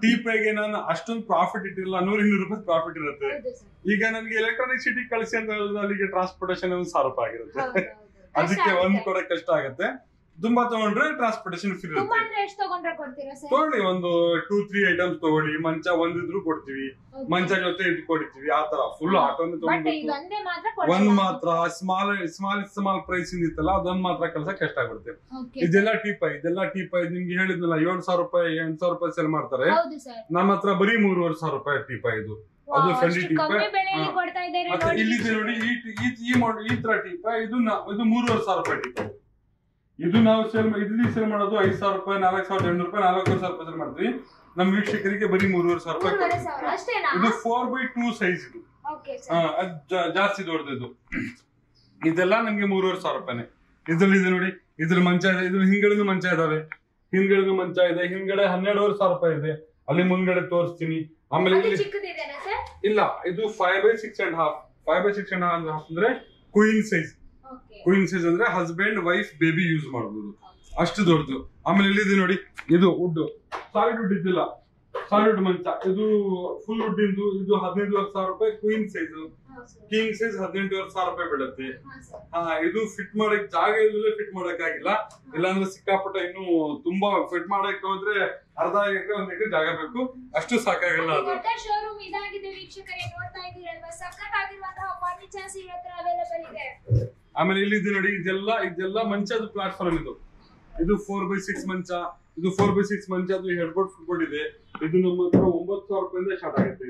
ಟೀಪಾಯ್ಗೆ ನಾನು ಅಷ್ಟೊಂದು ಪ್ರಾಫಿಟ್ ಇಟ್ಟಿರಲ್ಲ, 100-200 ರೂಪಾಯಿ ಪ್ರಾಫಿಟ್ ಇರುತ್ತೆ. ಈಗ ನನ್ಗೆ ಎಲೆಕ್ಟ್ರಾನಿಕ್ ಸಿಟಿ ಕಳಿಸಿ ಅಂತ ಹೇಳಿದ್ರೆ ಅಲ್ಲಿಗೆ ಟ್ರಾನ್ಸ್ಪೋರ್ಟೇಷನ್ 1000 ರೂಪಾಯಿ ಆಗಿರುತ್ತೆ. ಅದಕ್ಕೆ ಒಂದ್ ಕೊಡಕ್ ಕಷ್ಟ ಆಗತ್ತೆ. ತುಂಬಾ ತಗೊಂಡ್ರೆ ಟ್ರಾನ್ಸ್ಪೋರ್ಟೇಷನ್ ಫ್ರೀ ಇರುತ್ತೆ. ತಗೊಳ್ಳಿ, ಒಂದು 2-3 ಐಟಮ್ಸ್ ತಗೊಳ್ಳಿ. ಮಂಚ ಒಂದಿದ್ರು ಕೊಡ್ತೀವಿ, ಮಂಚ ಜೊತೆ ಇದು ಕೊಡ್ತೀವಿ. ಆತರ ಫುಲ್ ಆಟೋನೇ ತಗೊಂಡ್ಬಿಟ್ಟು ಒಂದ್ ಮಾತ್ರ ಸ್ಮಾಲ್ ಪ್ರೈಸ್ ಇತ್ತಲ್ಲ ಅದೊಂದ್ ಮಾತ್ರ ಕಳ್ಸಕ್ ಕಷ್ಟ ಆಗುತ್ತೆ. ಇದೆಲ್ಲ ಟೀಪಾಯ್ ನಿಮ್ಗೆ ಹೇಳಿದ್ನಲ್ಲ 7000 ರೂಪಾಯಿ 8000 ರೂಪಾಯಿ ಸೇಲ್ ಮಾಡ್ತಾರೆ. ನಮ್ಮ ಹತ್ರ ಬರೀ 3500 ರೂಪಾಯಿ ಟೀಪಾಯ್ ಇದು. ಅದು ಫೆಂಡಿ ಟೀಪಾಯ್. ಮತ್ತೆ ಇಲ್ಲಿದೆ ನೋಡಿ ಈ ತರ ಟೀಪಾಯ್, ಇದು 3500 ರೂಪಾಯಿ ಟೀಪಾಯ್. ಇದು ನಾವು ಇಲ್ಲಿ ಸೇಲ್ ಮಾಡೋದು 5000 ರೂಪಾಯಿ 4800 ರೂಪಾಯಿ 4500 ರೂಪಾಯಿ ಸೇಲ್ ಮಾಡ್ತೀವಿ. ನಮ್ ವೀಕ್ಷಕರಿಗೆ ಬರೀ 3500 ರೂಪಾಯಿ. ಇದು 4x2 ಸೈಜ್. ಇದು ಜಾಸ್ತಿ ದೊಡ್ಡದು. ಇದೆಲ್ಲ ನಮ್ಗೆ 3500 ರೂಪಾಯಿ. ಇದ್ರಲ್ಲಿ ಇದೆ ನೋಡಿ, ಇದ್ರ ಮಂಚ ಇದೆ, ಇದ್ರ ಹಿಂಗಡೆ ಮಂಚ ಇದಾವೆ, ಹಿಂದ್ಗಡೆ ಮಂಚ ಇದೆ, ಹಿಂದ್ಗಡೆ 12500 ರೂಪಾಯಿ ಇದೆ. ಅಲ್ಲಿ ಮುಂದ್ಗಡೆ ತೋರಿಸ್ತೀನಿ. ಆಮೇಲೆ ಇಲ್ಲ, ಇದು 5x6.5. 5x6.5 ಅಂದ್ರೆ ಕ್ವೀನ್ ಸೈಜ್. ಕ್ವೀನ್ ಸೈಜ್ ಅಂದ್ರೆ ಹಸ್ಬೆಂಡ್ ವೈಫ್ ಬೇಬಿ ಯೂಸ್ ಮಾಡಬಹುದು, ಅಷ್ಟು ದೊಡ್ಡದು. ಆಮೇಲೆ ಇಲ್ಲಿದೆ ನೋಡಿ, ಇದು ವುಡ್, ಸಾಲಿಡ್ ವುಡ್ ಇದ್ದಿಲ್ಲ, ಸಾಲಿಡ್ ಮಂಚ. ಇದು ಫುಲ್ ವುಡ್ ಇಂದು. ಇದು 15000 ರೂಪಾಯಿ ಕ್ವೀನ್ ಸೈಜ್. ಕಿಂಗ್ ಸೈಜ್ 18000 ರೂಪಾಯಿ ಬೀಳುತ್ತೆ. ಇದು ಫಿಟ್ ಮಾಡಕ್ ಜಾಗ ಇಲ್ಲದೆ ಫಿಟ್ ಮಾಡಕ್ ಆಗಿಲ್ಲ, ಇಲ್ಲಾಂದ್ರೆ ಸಿಕ್ಕಾಪಟ್ಟ ಇನ್ನು ತುಂಬಾ ಫಿಟ್ ಮಾಡಕ್ ಹೋದ್ರೆ ಅರ್ಧ ಎಕರೆ 1 ಎಕರೆ ಜಾಗ ಬೇಕು, ಅಷ್ಟು ಸಾಕಾಗಲ್ಲ. ಅದು ಆಮೇಲೆ ಇಲ್ಲಿದೆ ನೋಡಿ, ಇದೆಲ್ಲ ಮಂಚದ ಪ್ಲಾಟ್ಫಾರ್ಮ್. ಇದು 4x6 ಮಂಚ. ಇದು 4x6 ಮಂಚ. ಅದು ಹೆಡ್ಬೋರ್ಡ್ ಫುಟ್ಬೋರ್ಡ್ ಇದೆ. ಇದು ನಮ್ಮ ಹತ್ರ 9000 ರೂಪಾಯಿಂದ ಸ್ಟಾರ್ಟ್ ಆಗುತ್ತೆ.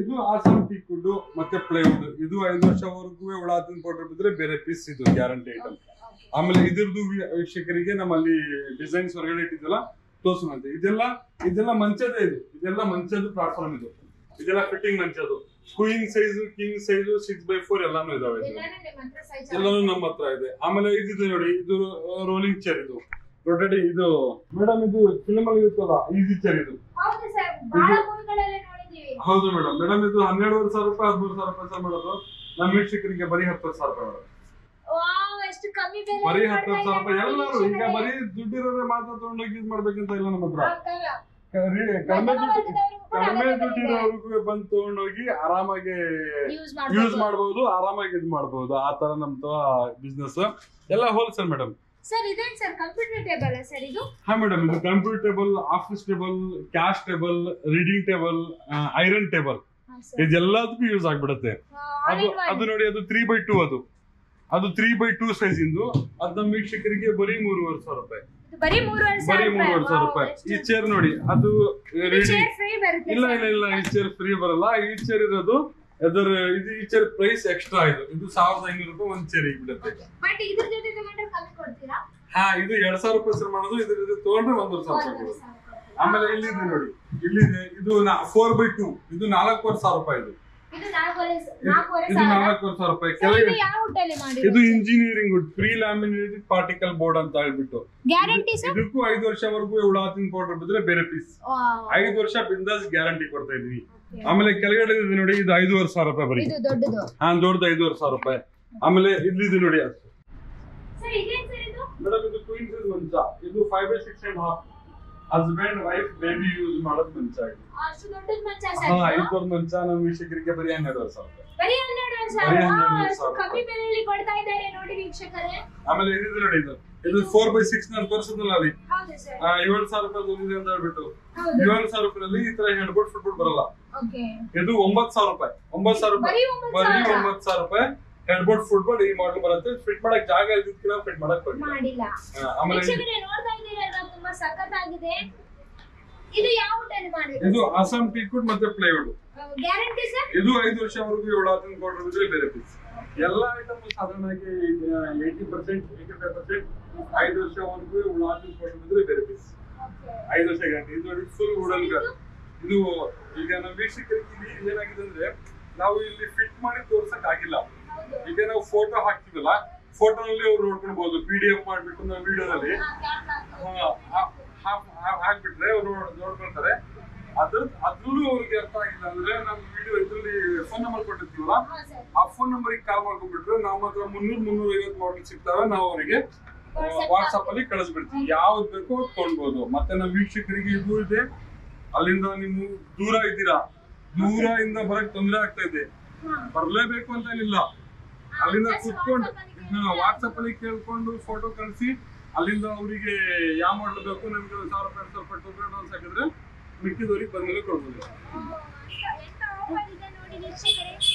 ಇದು ಆಸಾಮ್ ಟೀಕ್ ವುಡ್ ಮತ್ತೆ ಪ್ಲೈವುಡ್. ಇದು 5 ವರ್ಷವರೆಗೂ ಹುಳಾತಿನ ಪೌಡರ್ ಬಿದ್ರೆ ಬೇರೆ ಪೀಸ್, ಇದು ಗ್ಯಾರಂಟಿ ಐಟಮ್. ಆಮೇಲೆ ಇದ್ರದ್ದು ವೀಕ್ಷಕರಿಗೆ ನಮ್ಮಲ್ಲಿ ಡಿಸೈನ್ಸ್ ಹೊರಗಡೆ ಇಟ್ಟಿದ್ದಲ್ಲ ತೋರ್ಸೋಣಂತೆ. ಇದೆಲ್ಲ ಮಂಚದೇ. ಇದೆಲ್ಲ ಮಂಚದ ಪ್ಲಾಟ್ಫಾರ್ಮ್. ಇದೆಲ್ಲ ಫಿಟ್ಟಿಂಗ್ ಮಂಚದು. Queen size, king size, 6x4 ಎಲ್ಲಾನು ಇದಾವೆ. ಎಲ್ಲಾನು ನಮ್ಮ ಹತ್ರ ಇದೆ. ಆಮೇಲೆ ಇದಿದೆ ನೋಡಿ, ಇದು ರೋಲಿಂಗ್ ಚೇರ್. ಇದು ರೊಟೇಟಿಂಗ್. ಇದು ಮೇಡಮ್ ಇದು ಫಿಲ್ಮ್ ಅಲ್ಲಿ ಇರುತ್ತಲ್ಲ, ಈಸಿ ಚೇರ್. ಇದು ಹೌದು ಮೇಡಮ್. ಇದು 12500 ರೂಪಾಯಿ 13000 ರೂಪಾಯಿ ಸೇಲ್ ಮಾಡೋದು. ನಮ್ಮ ವೀಕ್ಷಕರಿಗೆ ಬರೀ 10000 ರೂಪಾಯಿ ಮಾಡೋದು. ಬರೀ 10000 ರೂಪಾಯಿ. ಎಲ್ಲರೂ ಈಗ ಬರೀ ದುಡ್ಡಿರೋರೆ ಮಾತ್ರ ತಗೊಂಡೋಗಿ ಯೂಸ್ ಮಾಡ್ಬೇಕಂತ ಇಲ್ಲ ನಮ್ಮ ಹತ್ರ. ಕಡಿಮೆ ದುಡ್ಡಿರೋರ್ಗು ಬಂದು ತಗೊಂಡೋಗಿ ಆರಾಮಾಗಿ ಯೂಸ್ ಮಾಡಬಹುದು, ಆರಾಮಾಗಿ ಇದು ಮಾಡಬಹುದು. ಆ ತರ ನಮ್ದು ಬಿಸ್ನೆಸ್ ಎಲ್ಲ ಹೋಲ್ಸೇಲ್ ಮೇಡಮ್. ಸರ್ ಇದೇನ್ ಸರ್ ಕಂಪ್ಯೂಟರ್ ಟೇಬಲ್ ಸರ್ ಇದು? ಹಾ ಮೇಡಮ್, ಇದು computer table, office table, cash table, reading table, iron table, ಇದೆಲ್ಲದಕ್ಕೂ ಯೂಸ್ ಆಗ್ಬಿಡುತ್ತೆ. ಅದು ನೋಡಿ, ಅದು 3x2. ಅದು 3x2 ಸೈಜ್ ಇಂದು. ಅದ್ ನಮ್ಮ ವೀಕ್ಷಕರಿಗೆ ಬರೀ 3500 ರೂಪಾಯಿ. ಬರೀ 3500 ರೂಪಾಯಿ. ಈ ಚೇರ್ ನೋಡಿ, ಅದು ಇಲ್ಲ ಈ ಚೇರ್ ಫ್ರೀ ಬರಲ್ಲ. ಈ ಚೇರ್ ಇರೋದು ಈ ಚೇರ್ ಪ್ರೈಸ್ ಎಕ್ಸ್ಟ್ರಾ. ಇದು 1500 ರೂಪಾಯಿ ಒಂದ್ ಚೇರ್ ಬಿಡುತ್ತೆ. ಇದು 2000 ರೂಪಾಯಿ ಸೇಲ್ ಮಾಡೋದು. ಇದ್ರ ತಗೊಂಡ್ರೆ 1000 ರೂಪಾಯಿ. ಆಮೇಲೆ ಇಲ್ಲಿದೆ ನೋಡಿ, ಇದು 4x2. ಇದು 4500 ರೂಪಾಯಿ. ಇದು 4500 ರೂಪಾಯಿ. ಇದು engineering wood, pre laminated particle board ಅಂತ ಹೇಳ್ಬಿಟ್ಟು. ಇದಕ್ಕೂ 5 ವರ್ಷವರೆಗೂ ಹುಳಾತಿನ ಪೌಡರ್ ಬಿದ್ರೆ ಬೇರೆ ಪೀಸ್. 5 ವರ್ಷ ಬಿಂದಾಸ್ ಗ್ಯಾರಂಟಿ ಕೊಡ್ತಾ ಇದೀವಿ. ಆಮೇಲೆ ಕೆಳಗಡೆ ಇದೆ ನೋಡಿ, ಇದು 5000 ರೂಪಾಯಿ ಬರೀ. ದೊಡ್ಡದು 5000 ರೂಪಾಯಿ. ಆಮೇಲೆ ಇಲ್ಲಿದೆ ನೋಡಿ ಮೇಡಮ್, ಇದು ಕ್ವೀನ್ ಸೈಜ್ ಮಂಚ. ಇದು 5x6.5. Husband wife baby use ಮಾಡೋದು ಮಂಚ. ಇದು ಮಂಚ ನಮ್ಮ ವೀಕ್ಷಕರಿಗೆ ಬರೀ 12000 ರೂಪಾಯಿ. ಆಮೇಲೆ ಇದಿದೆ ನೋಡಿ, ಇದು 4x6 ನಾನು ತೋರಿಸಿದ್ನಲ್ಲ ಅಲ್ಲಿ 7000 ರೂಪಾಯಿ ಅಂತ ಹೇಳ್ಬಿಟ್ಟು. 7000 ರೂಪಾಯಿ ಈ ತರ ಹೆಡ್ಬೋರ್ಡ್ ಫುಟ್ಬೋರ್ಡ್ ಬರಲ್ಲ. ಇದು 9000 ರೂಪಾಯಿ. 9000 ರೂಪಾಯಿ ಬರೀ 9000 ರೂಪಾಯಿ ಹೆಡ್ಬೋರ್ಡ್ ಫುಟ್ಬೋರ್ಡ್ ಈ ಮಾಡೆಲ್ ಬರುತ್ತೆ. ಫಿಟ್ ಮಾಡಕ್ ಜಾಗ ಇದ್ದಿಲ್ಲ, ಫಿಟ್ ಮಾಡಕ್ ಮಾಡಿಲ್ಲ. ತುಂಬಾ ಸಖತ್ತಾಗಿದೆ. ಇದು ಯಾವ ಟೈಪ್ ಮಾಡಿರೋದು? ಇದು ಆಸಾಮ್ ಟೀಕ್ ವುಡ್ ಮತ್ತೆ ಪ್ಲೈವುಡ್. Guarantee sir? ಇದು 5 ವರ್ಷವರೆಗೂ ಹುಳಾತಿನ ಪೌಡರ್ ಬಿದ್ರೆ ಬೇರೆ ಪೀಸ್. ಎಲ್ಲ ಐಟಮ್ ಸಾಧಾರಣವಾಗಿ 80% 85% 5 ವರ್ಷವರೆಗೂ ಹುಳಾತಿನ ಪೌಡರ್ ಬಿದ್ರೆ ಬೇರೆ ಪೀಸ್. 5 ವರ್ಷ ಗ್ಯಾರಂಟಿ. ಇದು ನೋಡಿ ಫುಲ್ ವುಡನ್ ಗನ್. ಇದು ಈಗ ನಮ್ಮ ವೀಕ್ಷಕರಿಗೆ ಏನಾಗಿದೆ ಅಂದ್ರೆ, ನಾವು ಇಲ್ಲಿ ಫಿಟ್ ಮಾಡಿ ತೋರ್ಸಕ್ ಆಗಿಲ್ಲ. ಈಗ ನಾವು ಫೋಟೋ ಹಾಕ್ತಿವಲ್ಲ, ಫೋಟೋನಲ್ಲಿ ಅವ್ರು ನೋಡ್ಕೊಳ್ಬಹುದು. PDF ಮಾಡ್ಬಿಟ್ಟು ನಾವು ವಿಡಿಯೋದಲ್ಲಿ ಹಾಕ್ಬಿಟ್ರೆ ಅವ್ರು ನೋಡ್ಕೊಳ್ತಾರೆ. ಅದ್ರಲ್ಲೂ ಅವ್ರಿಗೆ ಅರ್ಥ ಆಗಿಲ್ಲ ಅಂದ್ರೆ ನಮ್ಮ ವಿಡಿಯೋ ಇದ್ರಲ್ಲಿ ಫೋನ್ ನಂಬರ್ ಕೊಟ್ಟಿರ್ತೀವಲ್ಲ, ಆ ಫೋನ್ ನಂಬರ್ಗೆ ಕಾಲ್ ಮಾಡ್ಕೊಂಡ್ಬಿಟ್ರೆ ನಮ್ಮ ಹತ್ರ 300-350 ಮಾಡೆಲ್ ಸಿಗ್ತವೆ. ನಾವು ಅವರಿಗೆ ವಾಟ್ಸ್ಆಪ್ ಅಲ್ಲಿ ಕಳಿಸ್ಬಿಡ್ತೀವಿ. ಯಾವ್ದು ಬೇಕೋ ಅದು ತೊಗೊಳ್ಬಹುದು. ಮತ್ತೆ ನಮ್ಮ ವೀಕ್ಷಕರಿಗೆ ಇದು ಇದೆ, ಅಲ್ಲಿಂದ ನೀವು ದೂರ ಇದ್ದೀರಾ, ದೂರದಿಂದ ಬರಕ್ ತೊಂದರೆ ಆಗ್ತಾ ಇದೆ, ಬರ್ಲೇಬೇಕು ಅಂತ ಏನಿಲ್ಲ, ಅಲ್ಲಿಂದ ಕುತ್ಕೊಂಡು ವಾಟ್ಸಪ್ ಅಲ್ಲಿ ಕೇಳ್ಕೊಂಡು ಫೋಟೋ ಕಳಿಸಿ ಅಲ್ಲಿಂದ ಅವರಿಗೆ ಯಾವ ಮಾಡಲು ಬೇಕು ನಮ್ಗೆ 1000 ರೂಪಾಯಿ ಸ್ವಲ್ಪ ಅಡ್ವಾನ್ಸ್ ಹಾಕಿದ್ರೆ ಮಿಕ್ಕಿದವ್ರಿಗೆ ಬಂದ್ಮೇಲೆ ಕೊಡ್ಬೋದು.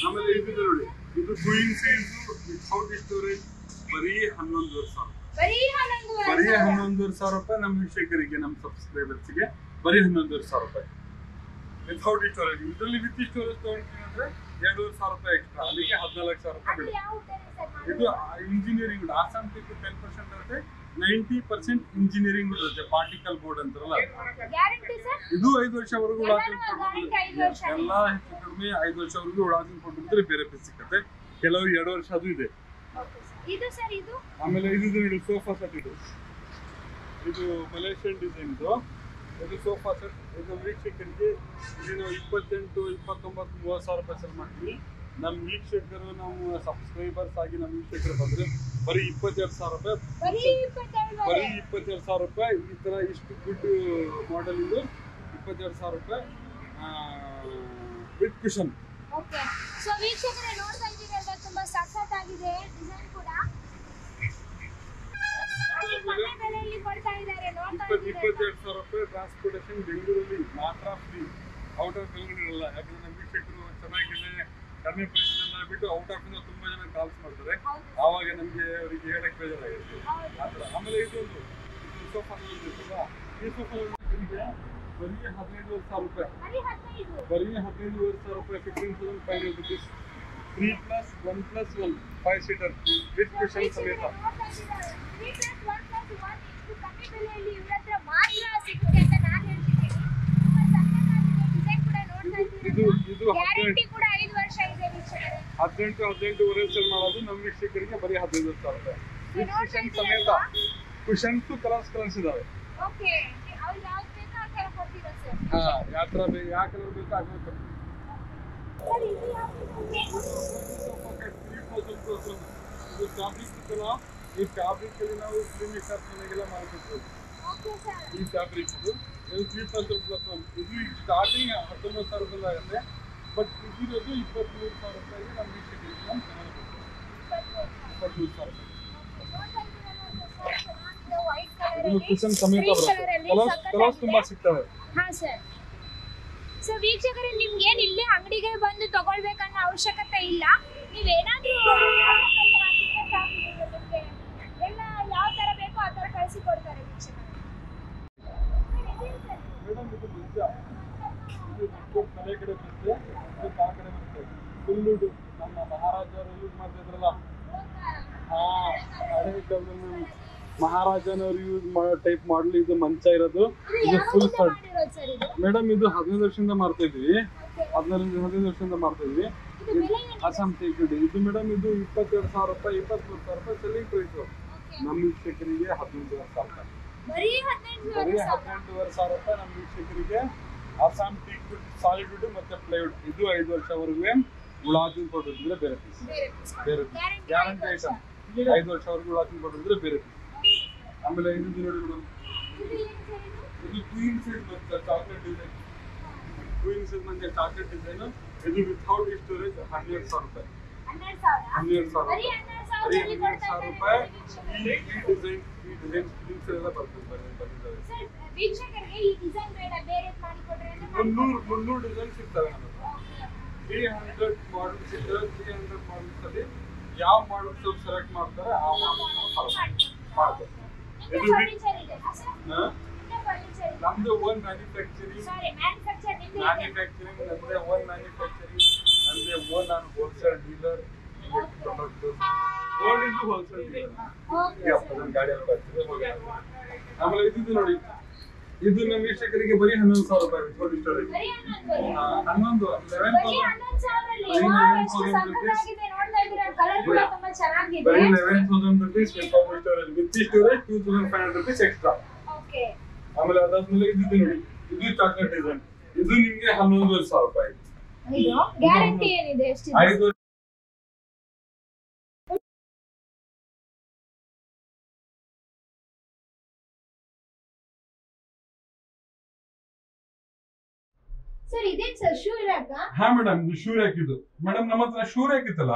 ಆಮೇಲೆ ಇದಿದೆ ನೋಡಿ, ಇದು 2 in size ವಿಥೌಟ್ ಸ್ಟೋರೇಜ್ ಬರೀ 11,500 ರೂಪಾಯಿ. ನಮ್ಮ ವೀಕ್ಷಕರಿಗೆ, ನಮ್ಮ ಸಬ್ಸ್ಕ್ರೈಬರ್ಸ್ಗೆ ಬರೀ 11,500 ರೂಪಾಯಿ ವಿಥೌಟ್ ಸ್ಟೋರೇಜ್. ಇದರಲ್ಲಿ ವಿತ್ ಸ್ಟೋರೇಜ್ ತಗೊಂಡ್ತೀನಿ ಅಂದ್ರೆ 2,500 ರೂಪಾಯಿ ಎಕ್ಸ್ಟ್ರಾ, ಅಲ್ಲಿಗೆ 14,000 ರೂಪಾಯಿ ಬೀಳುತ್ತೆ. ಇದು ಇಂಜಿನಿಯರಿಂಗ್ ಆಸಾಮ್ ಟೆಕ್ 10% ಇರುತ್ತೆ, 90% ಇಂಜಿನಿಯರಿಂಗ್ ಇರುತ್ತೆ. ಪಾರ್ಟಿಕಲ್ ಬೋರ್ಡ್ ಅಂತಾರಲ್ಲ, ಇದು 5 ವರ್ಷವರೆಗೂ ಉಡಾಜಿನ ಎಲ್ಲ ಹೆಚ್ಚು ಕಡಿಮೆ 5 ವರ್ಷವರೆಗೂ ಉಡಾಜಿನ ಕೊಟ್ಟಿದ್ರೆ ಬೇರೆ ಪೀಸ್ ಸಿಕ್ಕತ್ತೆ. ಕೆಲವು 2 ವರ್ಷ ಅದು ಇದೆ. ಆಮೇಲೆ ಇದು ನೋಡಿ ಸೋಫಾ ಸೆಟ್, ಇದು ಮಲೇಷಿಯನ್ ಡಿಸೈನ್. ಇದು ಸೋಫಾ ಸೆಟ್. ಇದು ವೀಕ್ಷಕರಿಗೆ ನಾವು 28, 29, 30,000 ರೂಪಾಯಿ ಸೆಲ್ ಮಾಡ್ತೀವಿ. ನಮ್ಮ ವೀಕ್ಷಕರು, ನಮ್ಮ ಸಬ್ಸ್ಕ್ರೈಬರ್ಸ್ ಆಗಿ ನಮ್ಮ ವೀಕ್ಷಕರು ಬಂದ್ರೆ ಬರೀ 22,000 ರೂಪಾಯಿ, ಬರೀ 22,000 ರೂಪಾಯಿ. ಈ ತರ ಇಷ್ಟು ಗುಡ್ ಮಾಡೆಲ್ ಇದು 22,000 ರೂಪಾಯಿ ವಿತ್ ಕುಷನ್. ಓಕೆ, ಸೋ ವೀಕ್ಷಕರೇ ನೋಡ್ತಾ ಇದ್ದೀರಲ್ವಾ, ತುಂಬಾ ಸಖತ್ತಾಗಿದೆ ಡಿಸೈನ್ ಕೂಡ. ಬೆಲೆಯಲ್ಲಿ ಕೊಡ್ತಾ ಇದ್ದಾರೆ, ನೋಡ್ತಾ ಇದ್ದೀರಾ. 22,000 ರೂಪಾಯಿ ಟ್ರಾನ್ಸ್ಪೋರ್ಟೇಷನ್ ಬೆಂಗಳೂರಲ್ಲಿ ಮಾತ್ರ ಫ್ರೀ, ಔಟ್ ಆಫ್ ಬೆಂಗಳೂರು ಇರಲ್ಲ. ಯಾಕಂದ್ರೆ ನಮ್ಮ ವೀಕ್ಷಕರು ಚೆನ್ನಾಗಿದೆ ಕಡಿಮೆ ಪ್ರೈಸ್ ಬಿಟ್ಟು ಔಟ್ ಆಫ್ ಇಂದ ತುಂಬಾ ಜನ ಕಾಲ್ಸ್ ಮಾಡ್ತಾರೆ, ಆವಾಗ ನಮ್ಗೆ ಅವರಿಗೆ ಹೇಳಕ್ ಬೇಜಾರಾಗುತ್ತೆ. ಆಮೇಲೆ ಇದೊಂದು ಸೋಫಾ ಇರುತ್ತಲ್ಲ, ಈ ಸೋಫಾ ಬರೀ 15,000 ರೂಪಾಯಿ, ಬರೀ 15,000 ರೂಪಾಯಿ, 15,500 rupees. 3+1+1 5 seater ವಿತ್ ಕುಷನ್ ಸಮೇತ. ಇದು 18 ಸೇಲ್ ಮಾಡೋದು ನಮ್ಮ ವೀಕ್ಷಕರಿಗೆ ಬರೀ 15,000 ರೂಪಾಯಿ ಕುಷನ್ ಸಮೇತ. ಕುಷನ್ಸ್ ಕಲರ್ಸ್ ಇದಾವೆ. ಯಾವ ಕಲರ್ ಬೇಕು ಆ ಕಲರ್ ಕೊಡ್ತೀವಿ. ಇದು ಫ್ಯಾಬ್ರಿಕ್ ಇತ್ತಲ್ಲ, ಈ ಫ್ಯಾಬ್ರಿಕ್ ಅಲ್ಲಿ ನಾವು ಕ್ಲಿನಿಕ್ ಮನೆಗೆಲ್ಲ ಮಾಡ್ಕೊಡ್ತೀವಿ. ಈ ಫ್ಯಾಬ್ರಿಕ್ ಇದು 3+1+1. ಇದು ಸ್ಟಾರ್ಟಿಂಗ್ 19,000 ರೂಪಾಯಿ ಆಗುತ್ತೆ, ಬಟ್ ಇದಿರೋದು 23,000 ರೂಪಾಯಿಗೆ ನಮ್ಮ ವೀಕ್ಷಕರಿಗೆ ನಾವು ಚೆನ್ನಾಗಿ ಕೊಡ್ತೀವಿ. 23,000 ರೂಪಾಯಿ. ಇದು ಕುಷನ್ ಸಮೇತ ಬರುತ್ತೆ. ಕಲರ್ಸ್ ತುಂಬಾ ಸಿಗ್ತವೆ. ಸೊ ವೀಕ್ಷಕರೇ, ನಿಮ್ಗೆ ಇಲ್ಲೇ ಅಂಗಡಿಗೆ ಬಂದು ತಗೊಳ್ಬೇಕನ್ನೋ ಅವಶ್ಯಕತೆ ಇಲ್ಲ. ನೀವೇನಾದ್ರೂ ಎಲ್ಲ ಯಾವ ತರ ಬೇಕೋ ಆ ತರ ಕಳಿಸಿ ಕೊಡ್ತಾರೆ ವೀಕ್ಷಕರೇ. ಮೇಡಮ್ ಇದು ನಿಜ, ಇದು ತಲೆ ಕಡೆ ಬರುತ್ತೆ, ಇದು ಆ ಕಡೆ ಬರುತ್ತೆ. ಫುಲ್ಲು ನಮ್ಮ ಮಹಾರಾಜರು ಯೂಸ್ ಮಾಡ್ತಿದ್ರಲ್ಲ, ಹಳೆ ಕಾಲದಲ್ಲಿ ಮಹಾರಾಜನವರು ಯೂಸ್ ಮಾಡೋ ಟೈಪ್ ಮಾಡಲ್ ಇದು ಮಂಚ ಇರೋದು. ಇದು ಫುಲ್ ಸೆಟ್ ಮೇಡಮ್. ಇದು 15 ವರ್ಷದಿಂದ ಮಾಡ್ತಾ ಇದ್ವಿ, 15 ವರ್ಷದಿಂದ ಮಾಡ್ತಾ ಇದ್ವಿ. ಅಸ್ಸಾಂ ಟೇಕ್ ಇದು ಮೇಡಮ್. ಇದು 22,000 ರೂಪಾಯಿ, 23,000 ರೂಪಾಯಿ ಸೆಲ್ಲಿಂಗ್ ಪ್ರೈಸ್. ನಮ್ಮ ವೀಕ್ಷಕರಿಗೆ 15,000 ರೂಪಾಯಿ, ಬರೀ 18,500 ರೂಪಾಯಿ ನಮ್ಮ ವೀಕ್ಷಕರಿಗೆ. ಅಸ್ಸಾಂ ಟೀಕ್ ಸಾಲಿಡ್ ವುಡ್ ಮತ್ತೆ ಪ್ಲೈವುಡ್, ಇದು 5 ವರ್ಷವರೆಗೂ ಉಳಾಜಿನ ಕೊಟ್ಟಿದ್ರೆ ಬೇರೆ ಪೀಸ್, ಬೇರೆ ಗ್ಯಾರಂಟಿ ಐಟಮ್. 5 ವರ್ಷವರೆಗೂ ಉಳಾಜಿನ ಕೊಟ್ಟಿದ್ರೆ ಬೇರೆ ಪೀಸ್. ಆಮೇಲೆ ಇದು ನೋಡಿ ಮೇಡಮ್, ಇದು 2 in size ಬರುತ್ತೆ, ಚಾಕ್ಲೇಟ್ ಡಿಸೈನ್. 2 in size ಬಂದ್ರೆ ಚಾಕ್ಲೇಟ್ ಡಿಸೈನ್. ಇದು ವಿಥೌಟ್ ಸ್ಟೋರೇಜ್ 12,000 ರೂಪಾಯಿ, 12,000 ರೂಪಾಯಿ. ಈ ಡಿಸೈನ್ ಎಲ್ಲ ಬರ್ತದೆ. ವೀಕ್ಷಕರಿಗೆ ಈ ಡಿಸೈನ್ ಬೇಡ, ಬೇರೆ ಮಾಡಿ ಕೊಡ್ರಿ ಅಂದ್ರೆ 300 ಡಿಸೈನ್ ಸಿಗ್ತವೆ ನಮಗೆ. 300 ಮಾಡೆಲ್ ಸಿಗ್ತವೆ. 300 ಮಾಡೆಲ್ಸ್ ಅಲ್ಲಿ ಯಾವ ಮಾಡೆಲ್ಸ್ ಸೆಲೆಕ್ಟ್ ಮಾಡ್ತಾರೆ ಆ ಮಾಡೆಲ್ ಮಾಡ್ತಾರೆ. ಇದು ನಮ್ದು ಓನ್ ಮ್ಯಾನುಫ್ಯಾಕ್ಚರಿಂಗ್, ನಮ್ದೇ ಓನ್ ಮ್ಯಾನುಫ್ಯಾಕ್ಚರಿಂಗ್, ನಮ್ದೇ ಓನ್ ನಾನು ಹೋಲ್ಸೇಲ್ ಡೀಲರ್. ಹೋಲ್ಸೇಲ್ ಡೀಲರ್ ಗಾಡಿಯಲ್ಲಿ ಬರ್ತೀವಿ. ಆಮೇಲೆ ಇದು ನೋಡಿ, ಇದು ನಮ್ಮ ವೀಕ್ಷಕರಿಗೆ ಬರೀ 11,000 ರೂಪಾಯಿ without storage. 11,000 rupees without storage. With storage 2,500 rupees extra. ಆಮೇಲೆ ಅದಾದ್ಮೇಲೆ ಇದು ನೋಡಿ, ಇದು ಚಾಕ್ಲೇಟ್ ಡಿಸೈನ್, ಇದು ನಿಮ್ಗೆ 11,500 ರೂಪಾಯಿ. ಇದು ಗ್ಯಾರಂಟಿ ಏನಿದೆ ಎಷ್ಟಿದೆ? 5 ಸರ್ ಇದೇನ್ ಸರ್ ಶೂ ಇರಾಕ? ಹಾ ಮೇಡಮ್, ಇದು ಶೂ ರ್ಯಾಕ್. ಇದು ಮೇಡಮ್ ನಮ್ಮ ಹತ್ರ ಶೂ ರ್ಯಾಕ್ ಇತ್ತಲ್ಲ,